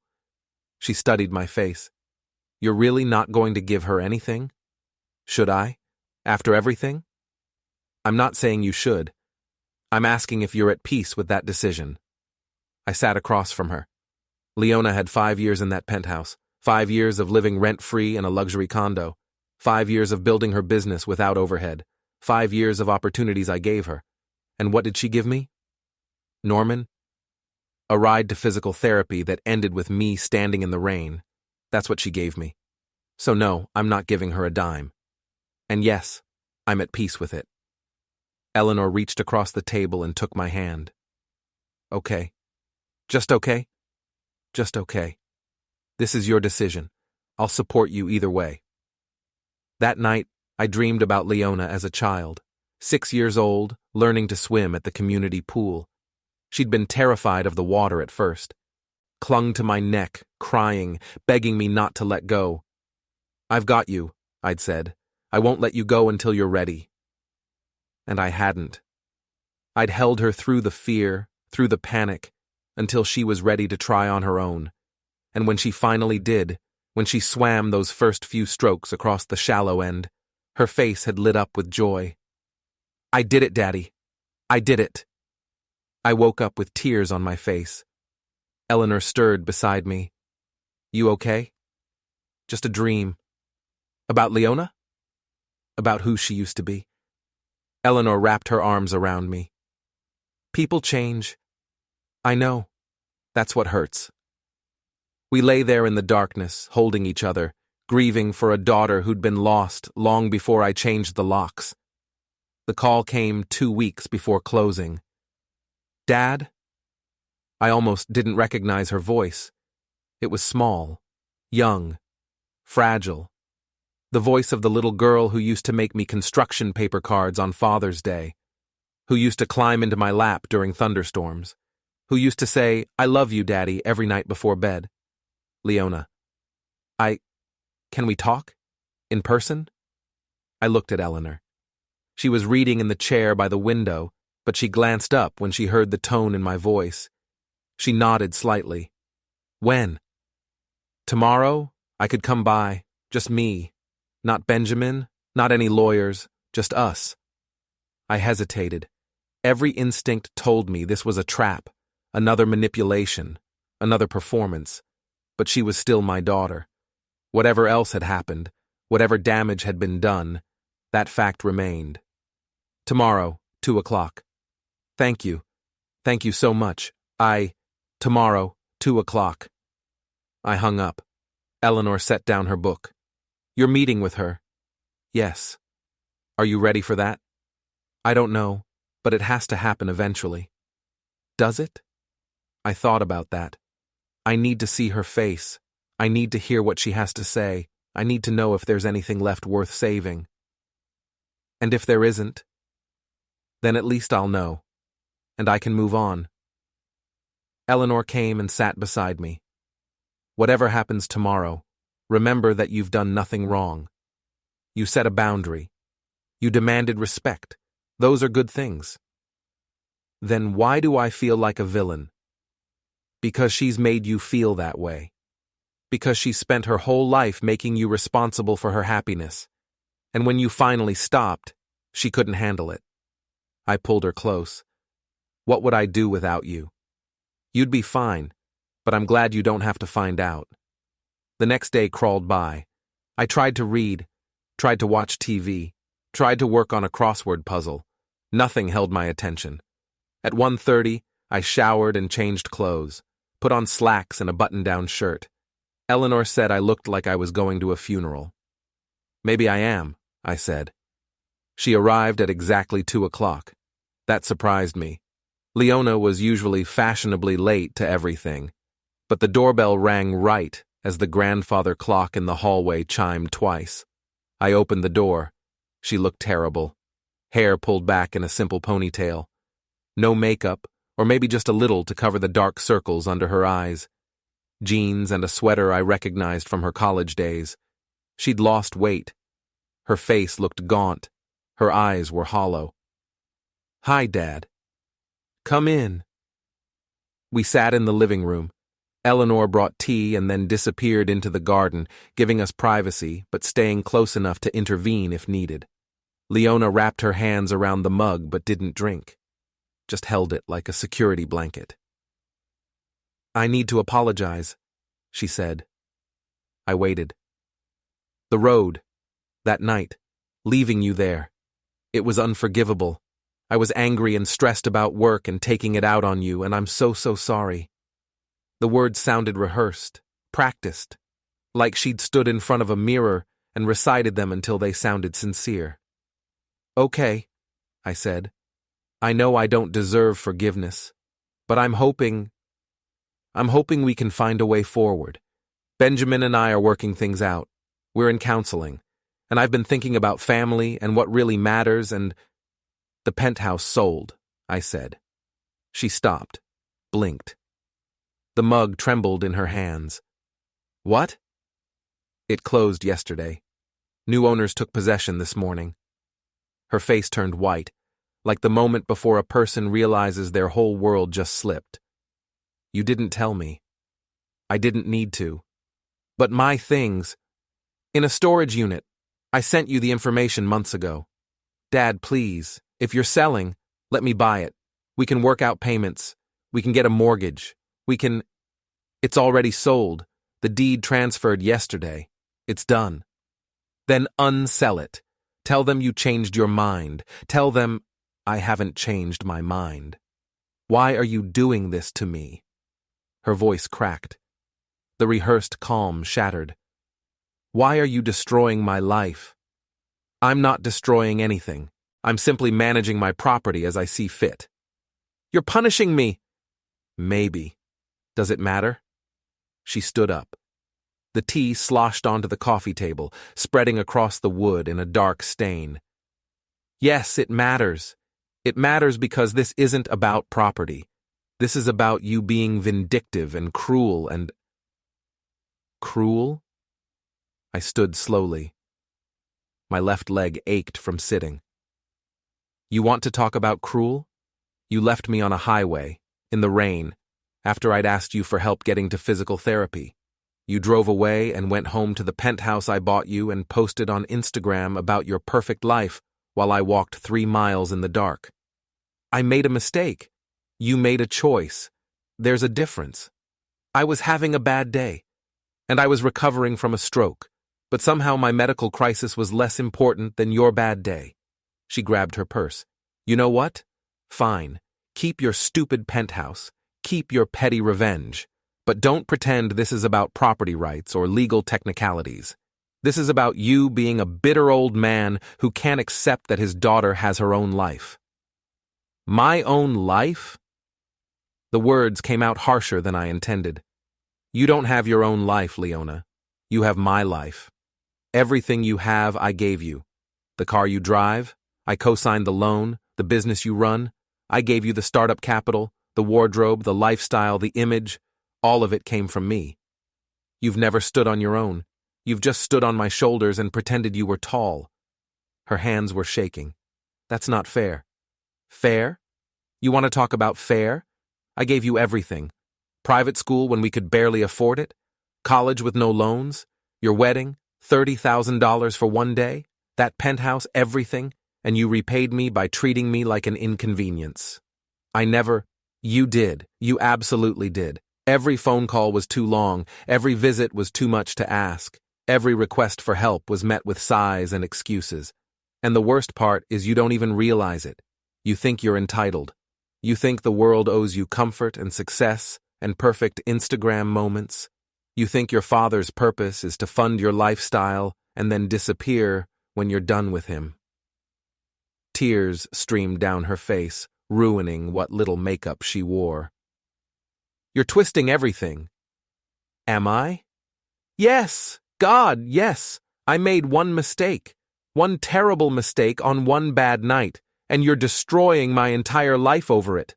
She studied my face. You're really not going to give her anything? Should I? After everything? I'm not saying you should. I'm asking if you're at peace with that decision. I sat across from her. Leona had 5 years in that penthouse, 5 years of living rent-free in a luxury condo, 5 years of building her business without overhead, 5 years of opportunities I gave her. And what did she give me? Norman? A ride to physical therapy that ended with me standing in the rain. That's what she gave me. So no, I'm not giving her a dime. And yes, I'm at peace with it. Eleanor reached across the table and took my hand. Okay. Just okay? Just okay. This is your decision. I'll support you either way. That night, I dreamed about Leona as a child, 6 years old, learning to swim at the community pool. She'd been terrified of the water at first, clung to my neck, crying, begging me not to let go. I've got you, I'd said. I won't let you go until you're ready. And I hadn't. I'd held her through the fear, through the panic, until she was ready to try on her own. And when she finally did, when she swam those first few strokes across the shallow end, her face had lit up with joy. I did it, Daddy. I did it. I woke up with tears on my face. Eleanor stirred beside me. You okay? Just a dream. About Leona? About who she used to be? Eleanor wrapped her arms around me. People change. I know. That's what hurts. We lay there in the darkness, holding each other, grieving for a daughter who'd been lost long before I changed the locks. The call came 2 weeks before closing. Dad? I almost didn't recognize her voice. It was small, young, fragile. The voice of the little girl who used to make me construction paper cards on Father's Day, who used to climb into my lap during thunderstorms, who used to say, "I love you, Daddy," every night before bed. Leona. Can we talk? In person? I looked at Eleanor. She was reading in the chair by the window, but she glanced up when she heard the tone in my voice. She nodded slightly. When? Tomorrow, I could come by, just me. Not Benjamin, not any lawyers, just us. I hesitated. Every instinct told me this was a trap, another manipulation, another performance. But she was still my daughter. Whatever else had happened, whatever damage had been done, that fact remained. Tomorrow, 2 o'clock. Thank you. Thank you so much. Tomorrow, 2 o'clock. I hung up. Eleanor set down her book. You're meeting with her? Yes. Are you ready for that? I don't know, but it has to happen eventually. Does it? I thought about that. I need to see her face. I need to hear what she has to say. I need to know if there's anything left worth saving. And if there isn't, then at least I'll know, and I can move on. Eleanor came and sat beside me. Whatever happens tomorrow, remember that you've done nothing wrong. You set a boundary. You demanded respect. Those are good things. Then why do I feel like a villain? Because she's made you feel that way. Because she spent her whole life making you responsible for her happiness. And when you finally stopped, she couldn't handle it. I pulled her close. What would I do without you? You'd be fine, but I'm glad you don't have to find out. The next day crawled by. I tried to read, tried to watch TV, tried to work on a crossword puzzle. Nothing held my attention. At 1:30, I showered and changed clothes, put on slacks and a button-down shirt. Eleanor said I looked like I was going to a funeral. Maybe I am, I said. She arrived at exactly 2 o'clock. That surprised me. Leona was usually fashionably late to everything, but the doorbell rang right as the grandfather clock in the hallway chimed twice. I opened the door. She looked terrible. Hair pulled back in a simple ponytail. No makeup, or maybe just a little to cover the dark circles under her eyes. Jeans and a sweater I recognized from her college days. She'd lost weight. Her face looked gaunt. Her eyes were hollow. Hi, Dad. Come in. We sat in the living room. Eleanor brought tea and then disappeared into the garden, giving us privacy, but staying close enough to intervene if needed. Leona wrapped her hands around the mug but didn't drink. Just held it like a security blanket. I need to apologize, she said. I waited. The road, that night, leaving you there. It was unforgivable. I was angry and stressed about work and taking it out on you, and I'm so sorry. The words sounded rehearsed, practiced, like she'd stood in front of a mirror and recited them until they sounded sincere. Okay, I said. I know I don't deserve forgiveness, but I'm hoping we can find a way forward. Benjamin and I are working things out. We're in counseling, and I've been thinking about family and what really matters and... The penthouse sold, I said. She stopped, blinked. The mug trembled in her hands. What? It closed yesterday. New owners took possession this morning. Her face turned white, like the moment before a person realizes their whole world just slipped. You didn't tell me. I didn't need to. But my things... In a storage unit. I sent you the information months ago. Dad, please, if you're selling, Let me buy it. We can work out payments. We can get a mortgage. It's already sold. The deed transferred yesterday. It's done. Then unsell it. Tell them you changed your mind. Tell them I haven't changed my mind. Why are you doing this to me? Her voice cracked. The rehearsed calm shattered. Why are you destroying my life? I'm not destroying anything. I'm simply managing my property as I see fit. You're punishing me. Maybe. Does it matter? She stood up. The tea sloshed onto the coffee table, spreading across the wood in a dark stain. Yes, it matters. It matters because this isn't about property. This is about you being vindictive and cruel and... Cruel? I stood slowly. My left leg ached from sitting. You want to talk about cruel? You left me on a highway, in the rain, after I'd asked you for help getting to physical therapy. You drove away and went home to the penthouse I bought you and posted on Instagram about your perfect life while I walked 3 miles in the dark. I made a mistake. You made a choice. There's a difference. I was having a bad day, and I was recovering from a stroke, but somehow my medical crisis was less important than your bad day. She grabbed her purse. You know what? Fine. Keep your stupid penthouse. Keep your petty revenge. But don't pretend this is about property rights or legal technicalities. This is about you being a bitter old man who can't accept that his daughter has her own life. My own life? The words came out harsher than I intended. You don't have your own life, Leona. You have my life. Everything you have, I gave you. The car you drive, I co-signed the loan, the business you run, I gave you the startup capital, the wardrobe, the lifestyle, the image. All of it came from me. You've never stood on your own. You've just stood on my shoulders and pretended you were tall. Her hands were shaking. That's not fair. Fair? You want to talk about fair? I gave you everything. Private school when we could barely afford it. College with no loans. Your wedding, $30,000 for one day. That penthouse, everything. And you repaid me by treating me like an inconvenience. You did. You absolutely did. Every phone call was too long. Every visit was too much to ask. Every request for help was met with sighs and excuses. And the worst part is you don't even realize it. You think you're entitled. You think the world owes you comfort and success and perfect Instagram moments. You think your father's purpose is to fund your lifestyle and then disappear when you're done with him. Tears streamed down her face, ruining what little makeup she wore. You're twisting everything. Am I? Yes, God, yes. I made one mistake. One terrible mistake on one bad night, and you're destroying my entire life over it.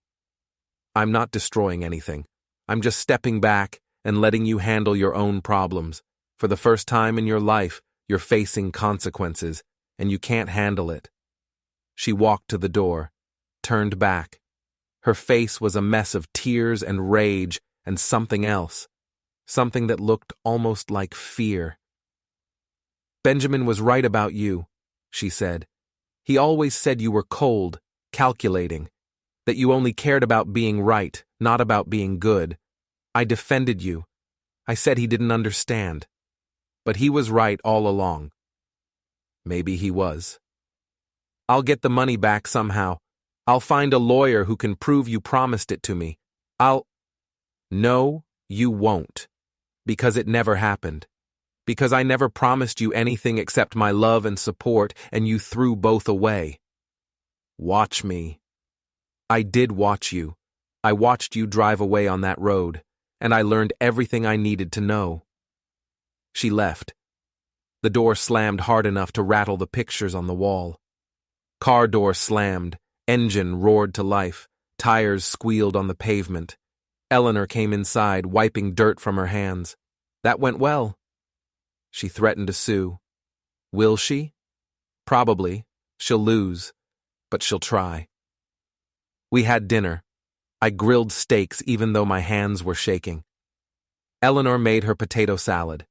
I'm not destroying anything. I'm just stepping back and letting you handle your own problems. For the first time in your life, you're facing consequences, and you can't handle it. She walked to the door, turned back. Her face was a mess of tears and rage and something else, something that looked almost like fear. Benjamin was right about you, she said. He always said you were cold, calculating, that you only cared about being right, not about being good. I defended you. I said he didn't understand. But he was right all along. Maybe he was. I'll get the money back somehow. I'll find a lawyer who can prove you promised it to me. No, you won't. Because it never happened. Because I never promised you anything except my love and support, and you threw both away. Watch me. I did watch you. I watched you drive away on that road, and I learned everything I needed to know. She left. The door slammed hard enough to rattle the pictures on the wall. Car door slammed, engine roared to life, tires squealed on the pavement. Eleanor came inside, wiping dirt from her hands. That went well. She threatened to sue. Will she? Probably. She'll lose, but she'll try. We had dinner. I grilled steaks even though my hands were shaking. Eleanor made her potato salad.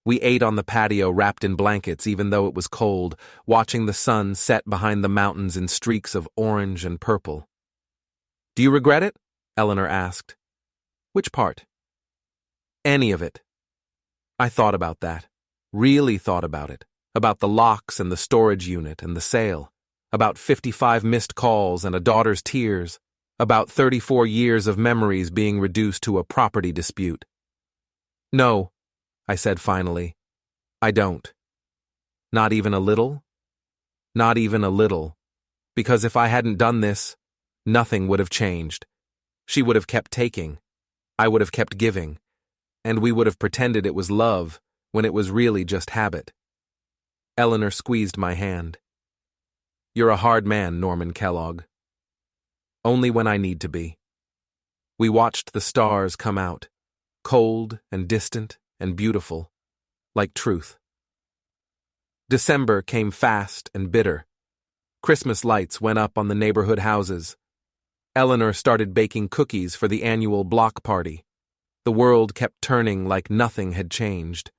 We ate on the patio wrapped in blankets even though it was cold, watching the sun set behind the mountains in streaks of orange and purple. "Do you regret it?" Eleanor asked. "Which part?" "Any of it." I thought about that. Really thought about it. About the locks and the storage unit and the sale. About 55 missed calls and a daughter's tears. About 34 years of memories being reduced to a property dispute. "No," I said finally. "I don't." Not even a little? Not even a little. Because if I hadn't done this, nothing would have changed. She would have kept taking. I would have kept giving. And we would have pretended it was love when it was really just habit. Eleanor squeezed my hand. "You're a hard man, Norman Kellogg." "Only when I need to be." We watched the stars come out, cold and distant and beautiful, like truth. December came fast and bitter. Christmas lights went up on the neighborhood houses. Eleanor started baking cookies for the annual block party. The world kept turning like nothing had changed.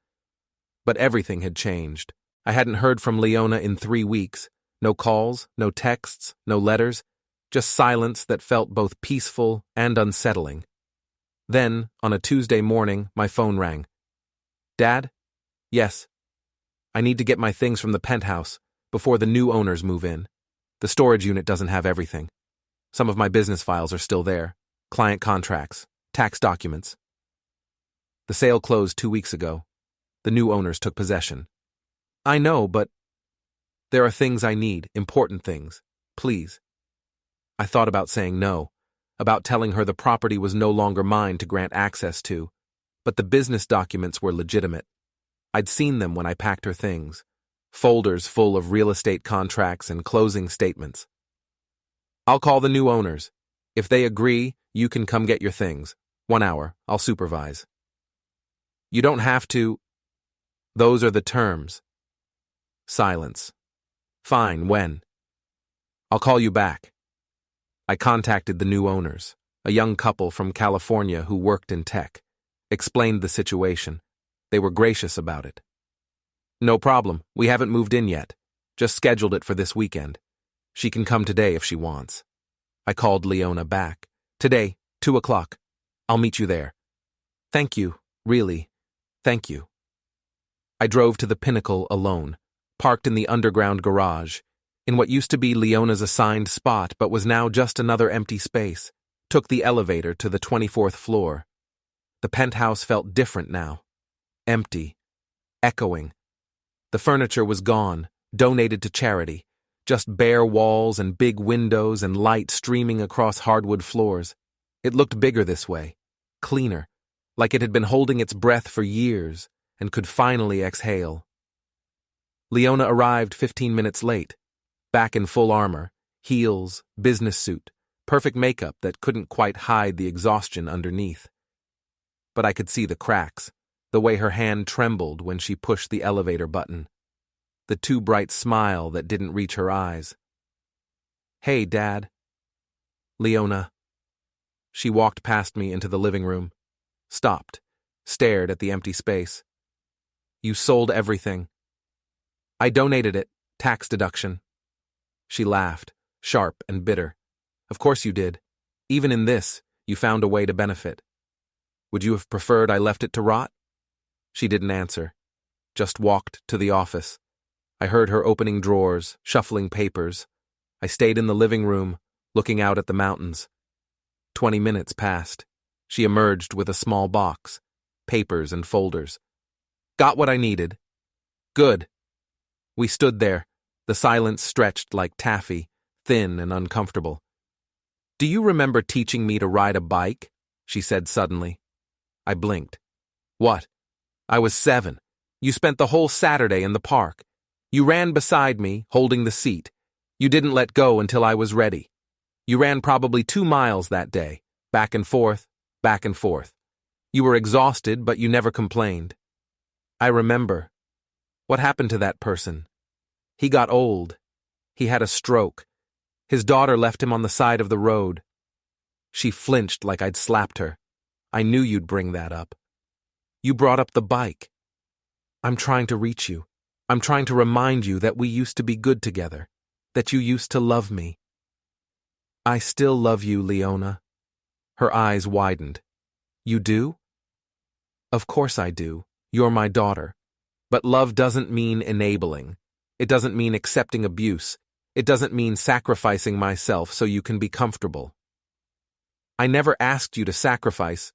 But everything had changed. I hadn't heard from Leona in 3 weeks. No calls, no texts, no letters, just silence that felt both peaceful and unsettling. Then, on a Tuesday morning, my phone rang. "Dad?" "Yes." "I need to get my things from the penthouse before the new owners move in. The storage unit doesn't have everything. Some of my business files are still there. Client contracts, tax documents. The sale closed 2 weeks ago. The new owners took possession." "I know, but there are things I need, important things. Please." I thought about saying no, about telling her the property was no longer mine to grant access to, but the business documents were legitimate. I'd seen them when I packed her things, folders full of real estate contracts and closing statements. "I'll call the new owners. If they agree, you can come get your things. 1 hour, I'll supervise." "You don't have to." "Those are the terms." Silence. "Fine, when?" "I'll call you back." I contacted the new owners, a young couple from California who worked in tech, explained the situation. They were gracious about it. "No problem, we haven't moved in yet. Just scheduled it for this weekend. She can come today if she wants." I called Leona back. "Today, 2 o'clock. I'll meet you there." "Thank you, really, thank you." I drove to the Pinnacle alone, parked in the underground garage, in what used to be Leona's assigned spot but was now just another empty space, took the elevator to the 24th floor. The penthouse felt different now. Empty. Echoing. The furniture was gone, donated to charity. Just bare walls and big windows and light streaming across hardwood floors. It looked bigger this way. Cleaner. Like it had been holding its breath for years and could finally exhale. Leona arrived 15 minutes late. Back in full armor, heels, business suit, perfect makeup that couldn't quite hide the exhaustion underneath. But I could see the cracks, the way her hand trembled when she pushed the elevator button, the too bright smile that didn't reach her eyes. "Hey, Dad." "Leona." She walked past me into the living room, stopped, stared at the empty space. "You sold everything." "I donated it, tax deduction." She laughed, sharp and bitter. "Of course you did. Even in this, you found a way to benefit. Would you have preferred I left it to rot?" She didn't answer, just walked to the office. I heard her opening drawers, shuffling papers. I stayed in the living room, looking out at the mountains. 20 minutes passed. She emerged with a small box, papers and folders. "Got what I needed." "Good." We stood there. The silence stretched like taffy, thin and uncomfortable. "Do you remember teaching me to ride a bike?" she said suddenly. I blinked. "What?" "I was 7. You spent the whole Saturday in the park. You ran beside me, holding the seat. You didn't let go until I was ready. You ran probably 2 miles that day, back and forth, back and forth. You were exhausted, but you never complained." I remember. What happened to that person? He got old. He had a stroke. His daughter left him on the side of the road. She flinched like I'd slapped her. "I knew you'd bring that up." "You brought up the bike." I'm trying to reach you. I'm trying to remind you that we used to be good together, that you used to love me. I still love you, Leona. Her eyes widened. You do? Of course I do. You're my daughter. But love doesn't mean enabling. It doesn't mean accepting abuse. It doesn't mean sacrificing myself so you can be comfortable. I never asked you to sacrifice.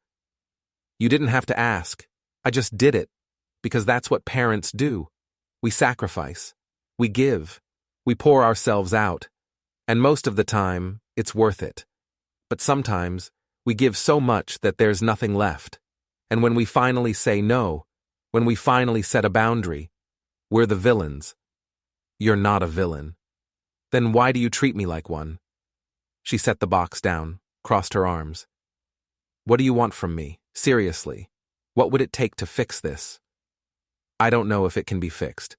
You didn't have to ask. I just did it, because that's what parents do. We sacrifice. We give. We pour ourselves out. And most of the time, it's worth it. But sometimes, we give so much that there's nothing left. And when we finally say no, when we finally set a boundary, we're the villains. You're not a villain. Then why do you treat me like one? She set the box down, crossed her arms. What do you want from me? Seriously. What would it take to fix this? I don't know if it can be fixed.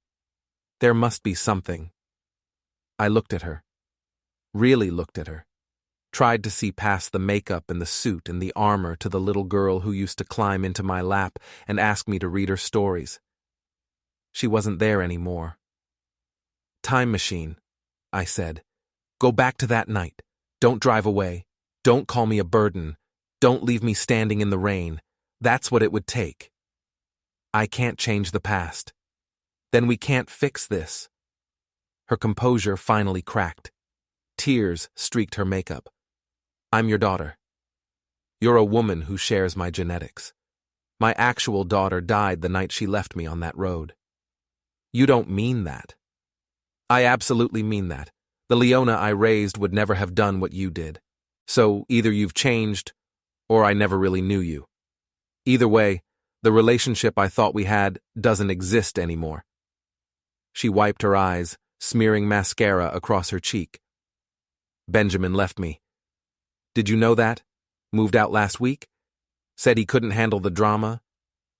There must be something. I looked at her. Really looked at her. Tried to see past the makeup and the suit and the armor to the little girl who used to climb into my lap and ask me to read her stories. She wasn't there anymore. Time machine, I said. Go back to that night. Don't drive away. Don't call me a burden. Don't leave me standing in the rain. That's what it would take. I can't change the past. Then we can't fix this. Her composure finally cracked. Tears streaked her makeup. I'm your daughter. You're a woman who shares my genetics. My actual daughter died the night she left me on that road. You don't mean that. I absolutely mean that. The Leona I raised would never have done what you did. So either you've changed, or I never really knew you. Either way, the relationship I thought we had doesn't exist anymore. She wiped her eyes, smearing mascara across her cheek. Benjamin left me. Did you know that? Moved out last week? Said he couldn't handle the drama?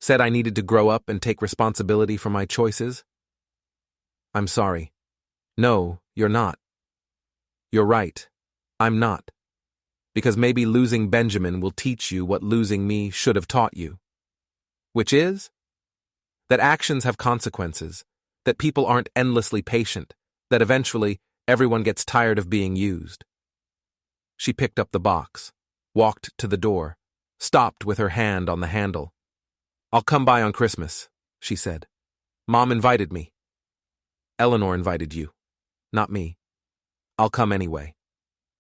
Said I needed to grow up and take responsibility for my choices? I'm sorry. No, you're not. You're right. I'm not. Because maybe losing Benjamin will teach you what losing me should have taught you. Which is? That actions have consequences, that people aren't endlessly patient, that eventually everyone gets tired of being used. She picked up the box, walked to the door, stopped with her hand on the handle. I'll come by on Christmas, she said. Mom invited me. Eleanor invited you, not me. I'll come anyway.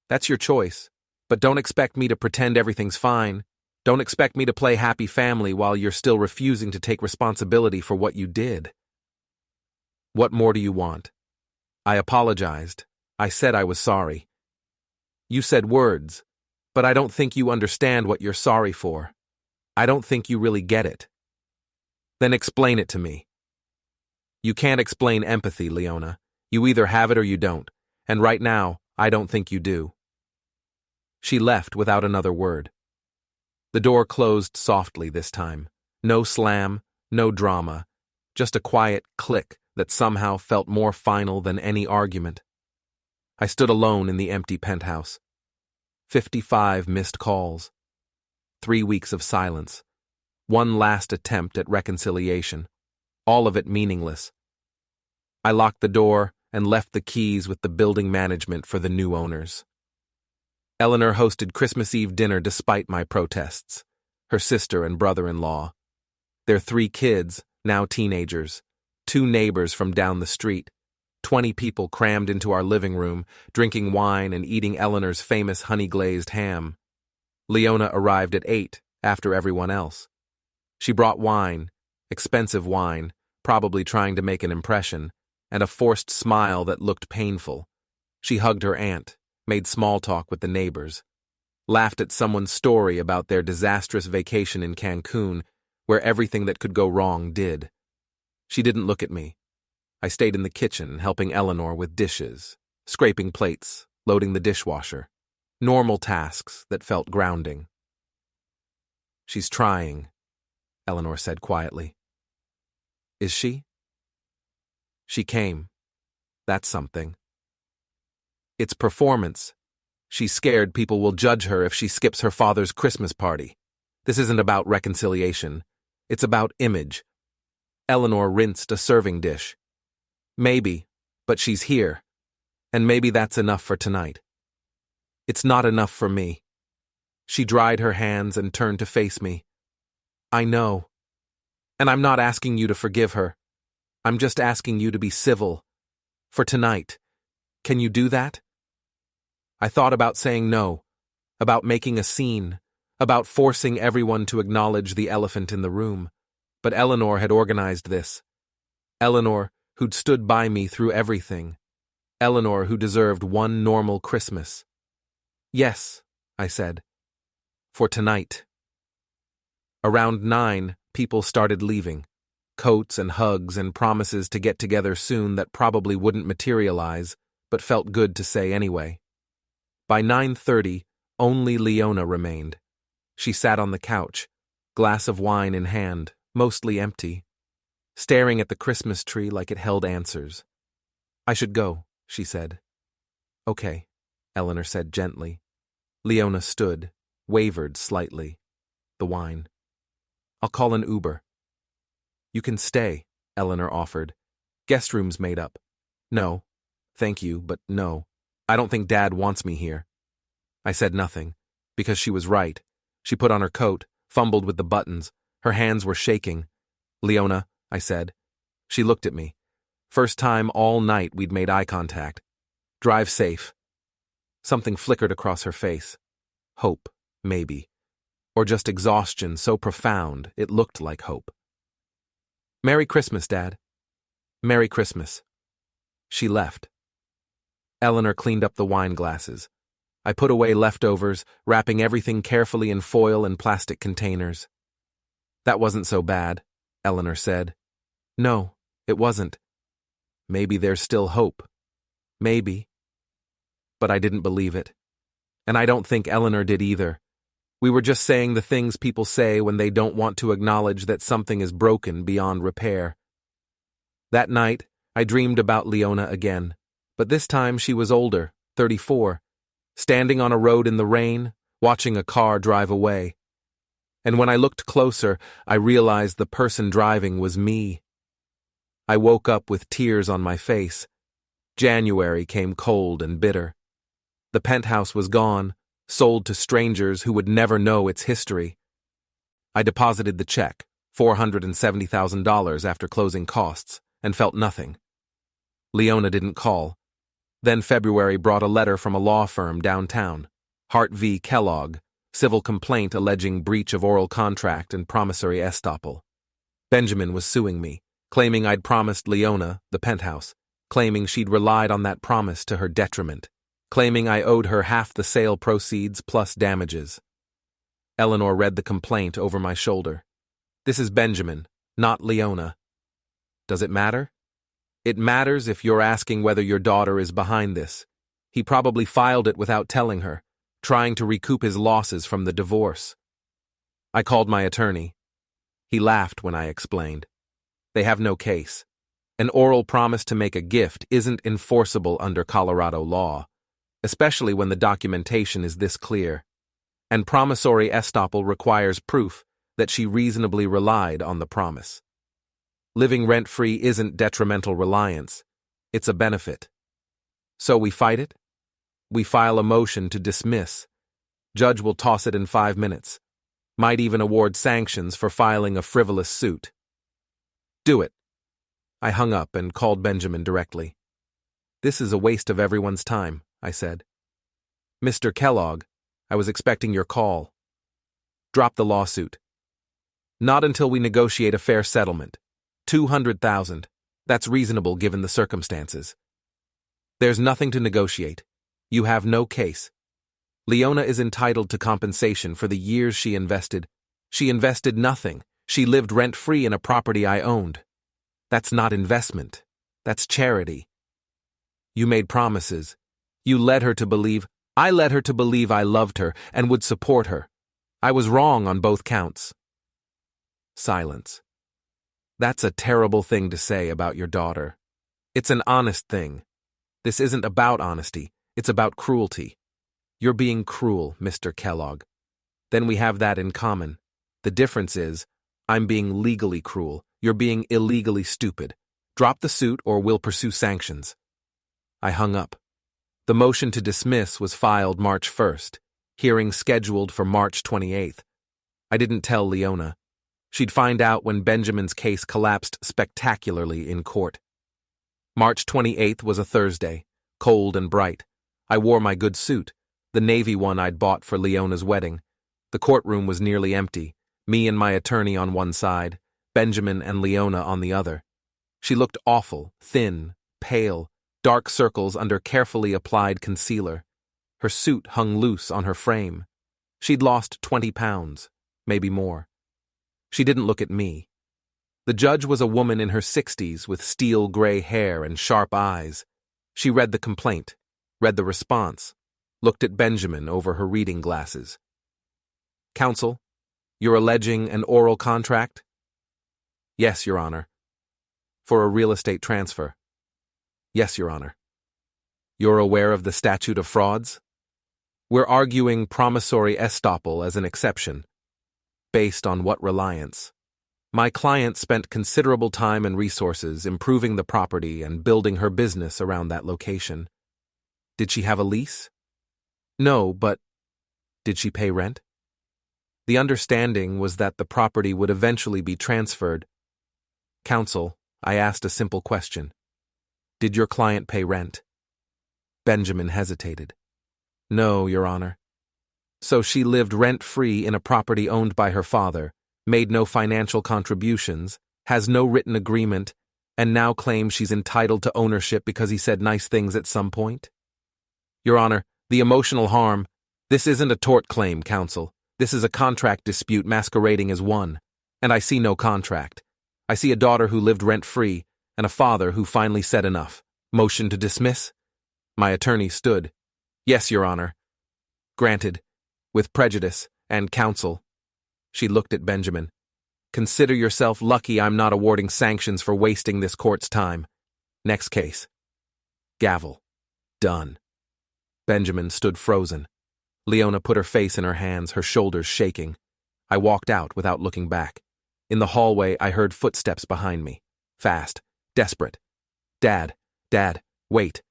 That's your choice, but don't expect me to pretend everything's fine. Don't expect me to play happy family while you're still refusing to take responsibility for what you did. What more do you want? I apologized. I said I was sorry. You said words, but I don't think you understand what you're sorry for. I don't think you really get it. Then explain it to me. You can't explain empathy, Leona. You either have it or you don't, and right now, I don't think you do. She left without another word. The door closed softly this time. No slam, no drama, just a quiet click that somehow felt more final than any argument. I stood alone in the empty penthouse. 55 missed calls. 3 weeks of silence. One last attempt at reconciliation. All of it meaningless. I locked the door and left the keys with the building management for the new owners. Eleanor hosted Christmas Eve dinner despite my protests. Her sister and brother-in-law. Their 3 kids, now teenagers. 2 neighbors from down the street. 20 people crammed into our living room, drinking wine and eating Eleanor's famous honey-glazed ham. Leona arrived at 8, after everyone else. She brought wine, expensive wine, probably trying to make an impression, and a forced smile that looked painful. She hugged her aunt, made small talk with the neighbors, laughed at someone's story about their disastrous vacation in Cancun, where everything that could go wrong did. She didn't look at me. I stayed in the kitchen, helping Eleanor with dishes, scraping plates, loading the dishwasher. Normal tasks that felt grounding. She's trying, Eleanor said quietly. Is she? She came. That's something. It's performance. She's scared people will judge her if she skips her father's Christmas party. This isn't about reconciliation. It's about image. Eleanor rinsed a serving dish. Maybe, but she's here. And maybe that's enough for tonight. It's not enough for me. She dried her hands and turned to face me. I know. And I'm not asking you to forgive her. I'm just asking you to be civil. For tonight. Can you do that? I thought about saying no, about making a scene, about forcing everyone to acknowledge the elephant in the room. But Eleanor had organized this. Eleanor, who'd stood by me through everything. Eleanor, who deserved one normal Christmas. Yes, I said. For tonight. Around 9, people started leaving. Coats and hugs and promises to get together soon that probably wouldn't materialize, but felt good to say anyway. By 9:30, only Leona remained. She sat on the couch, glass of wine in hand, mostly empty, staring at the Christmas tree like it held answers. I should go, she said. Okay, Eleanor said gently. Leona stood, wavered slightly. The wine. I'll call an Uber. You can stay, Eleanor offered. Guest room's made up. No. Thank you, but no. I don't think Dad wants me here. I said nothing, because she was right. She put on her coat, fumbled with the buttons. Her hands were shaking. Leona, I said. She looked at me. First time all night we'd made eye contact. Drive safe. Something flickered across her face. Hope, maybe. Or just exhaustion so profound it looked like hope. Merry Christmas, Dad. Merry Christmas. She left. Eleanor cleaned up the wine glasses. I put away leftovers, wrapping everything carefully in foil and plastic containers. That wasn't so bad, Eleanor said. No, it wasn't. Maybe there's still hope. Maybe. But I didn't believe it. And I don't think Eleanor did either. We were just saying the things people say when they don't want to acknowledge that something is broken beyond repair. That night, I dreamed about Leona again, but this time she was older, 34, standing on a road in the rain, watching a car drive away. And when I looked closer, I realized the person driving was me. I woke up with tears on my face. January came cold and bitter. The penthouse was gone, sold to strangers who would never know its history. I deposited the check, $470,000 after closing costs, and felt nothing. Leona didn't call. Then February brought a letter from a law firm downtown, Hart v. Kellogg, civil complaint alleging breach of oral contract and promissory estoppel. Benjamin was suing me, claiming I'd promised Leona the penthouse, claiming she'd relied on that promise to her detriment, claiming I owed her half the sale proceeds plus damages. Eleanor read the complaint over my shoulder. This is Benjamin, not Leona. Does it matter? It matters if you're asking whether your daughter is behind this. He probably filed it without telling her, trying to recoup his losses from the divorce. I called my attorney. He laughed when I explained. They have no case. An oral promise to make a gift isn't enforceable under Colorado law, especially when the documentation is this clear. And promissory estoppel requires proof that she reasonably relied on the promise. Living rent-free isn't detrimental reliance, it's a benefit. So we fight it? We file a motion to dismiss. Judge will toss it in 5 minutes. Might even award sanctions for filing a frivolous suit. Do it. I hung up and called Benjamin directly. This is a waste of everyone's time, I said. Mr. Kellogg, I was expecting your call. Drop the lawsuit. Not until we negotiate a fair settlement. $200,000. That's reasonable given the circumstances. There's nothing to negotiate. You have no case. Leona is entitled to compensation for the years she invested. She invested nothing. She lived rent-free in a property I owned. That's not investment. That's charity. You made promises. You led her to believe. I led her to believe I loved her and would support her. I was wrong on both counts. Silence. That's a terrible thing to say about your daughter. It's an honest thing. This isn't about honesty. It's about cruelty. You're being cruel, Mr. Kellogg. Then we have that in common. The difference is, I'm being legally cruel. You're being illegally stupid. Drop the suit or we'll pursue sanctions. I hung up. The motion to dismiss was filed March 1st, hearing scheduled for March 28th. I didn't tell Leona. She'd find out when Benjamin's case collapsed spectacularly in court. March 28th was a Thursday, cold and bright. I wore my good suit, the navy one I'd bought for Leona's wedding. The courtroom was nearly empty, me and my attorney on one side, Benjamin and Leona on the other. She looked awful, thin, pale, dark circles under carefully applied concealer. Her suit hung loose on her frame. She'd lost 20 pounds, maybe more. She didn't look at me. The judge was a woman in her 60s with steel gray hair and sharp eyes. She read the complaint, read the response, looked at Benjamin over her reading glasses. Counsel, you're alleging an oral contract? Yes, Your Honor. For a real estate transfer? Yes, Your Honor. You're aware of the statute of frauds? We're arguing promissory estoppel as an exception. Based on what reliance? My client spent considerable time and resources improving the property and building her business around that location. Did she have a lease? No, but did she pay rent? The understanding was that the property would eventually be transferred. Counsel, I asked a simple question. Did your client pay rent? Benjamin hesitated. No, Your Honor. So she lived rent-free in a property owned by her father, made no financial contributions, has no written agreement, and now claims she's entitled to ownership because he said nice things at some point? Your Honor, the emotional harm, this isn't a tort claim, counsel. This is a contract dispute masquerading as one, and I see no contract. I see a daughter who lived rent-free, and a father who finally said enough. Motion to dismiss? My attorney stood. Yes, Your Honor. Granted. With prejudice, and counsel. She looked at Benjamin. Consider yourself lucky I'm not awarding sanctions for wasting this court's time. Next case. Gavel. Done. Benjamin stood frozen. Leona put her face in her hands, her shoulders shaking. I walked out without looking back. In the hallway, I heard footsteps behind me. Fast. Desperate. Dad. Dad. Wait.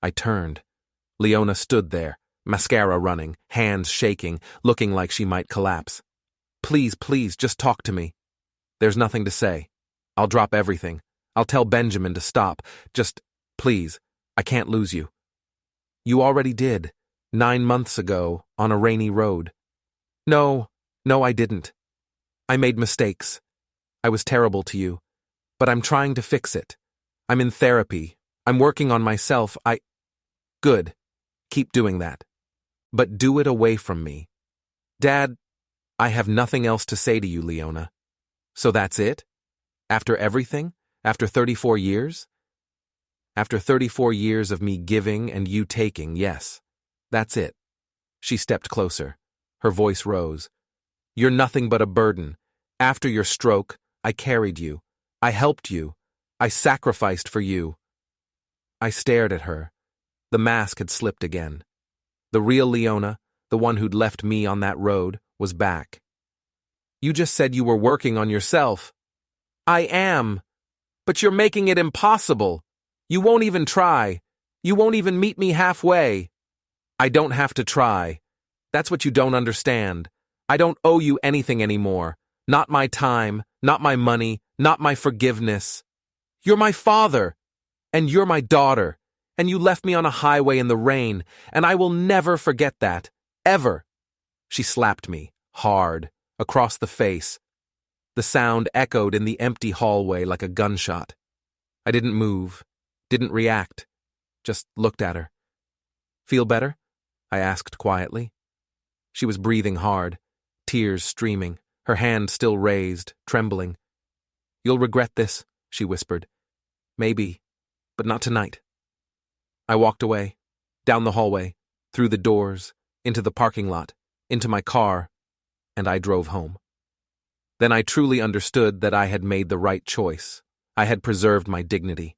I turned. Leona stood there, mascara running, hands shaking, looking like she might collapse. Please, please, just talk to me. There's nothing to say. I'll drop everything. I'll tell Benjamin to stop. Just, please, I can't lose you. You already did, 9 months ago, on a rainy road. No, I didn't. I made mistakes. I was terrible to you. But I'm trying to fix it. I'm in therapy. I'm working on myself. Good. Keep doing that. But do it away from me. Dad, I have nothing else to say to you, Leona. So that's it? After everything? After 34 years? After 34 years of me giving and you taking, yes. That's it. She stepped closer. Her voice rose. You're nothing but a burden. After your stroke, I carried you. I helped you. I sacrificed for you. I stared at her. The mask had slipped again. The real Leona, the one who'd left me on that road, was back. You just said you were working on yourself. I am. But you're making it impossible. You won't even try. You won't even meet me halfway. I don't have to try. That's what you don't understand. I don't owe you anything anymore. Not my time, not my money, not my forgiveness. You're my father, and you're my daughter, and you left me on a highway in the rain, and I will never forget that, ever. She slapped me, hard, across the face. The sound echoed in the empty hallway like a gunshot. I didn't move, didn't react, just looked at her. Feel better? I asked quietly. She was breathing hard, tears streaming, her hand still raised, trembling. You'll regret this, she whispered. Maybe, but not tonight. I walked away, down the hallway, through the doors, into the parking lot, into my car, and I drove home. Then I truly understood that I had made the right choice. I had preserved my dignity.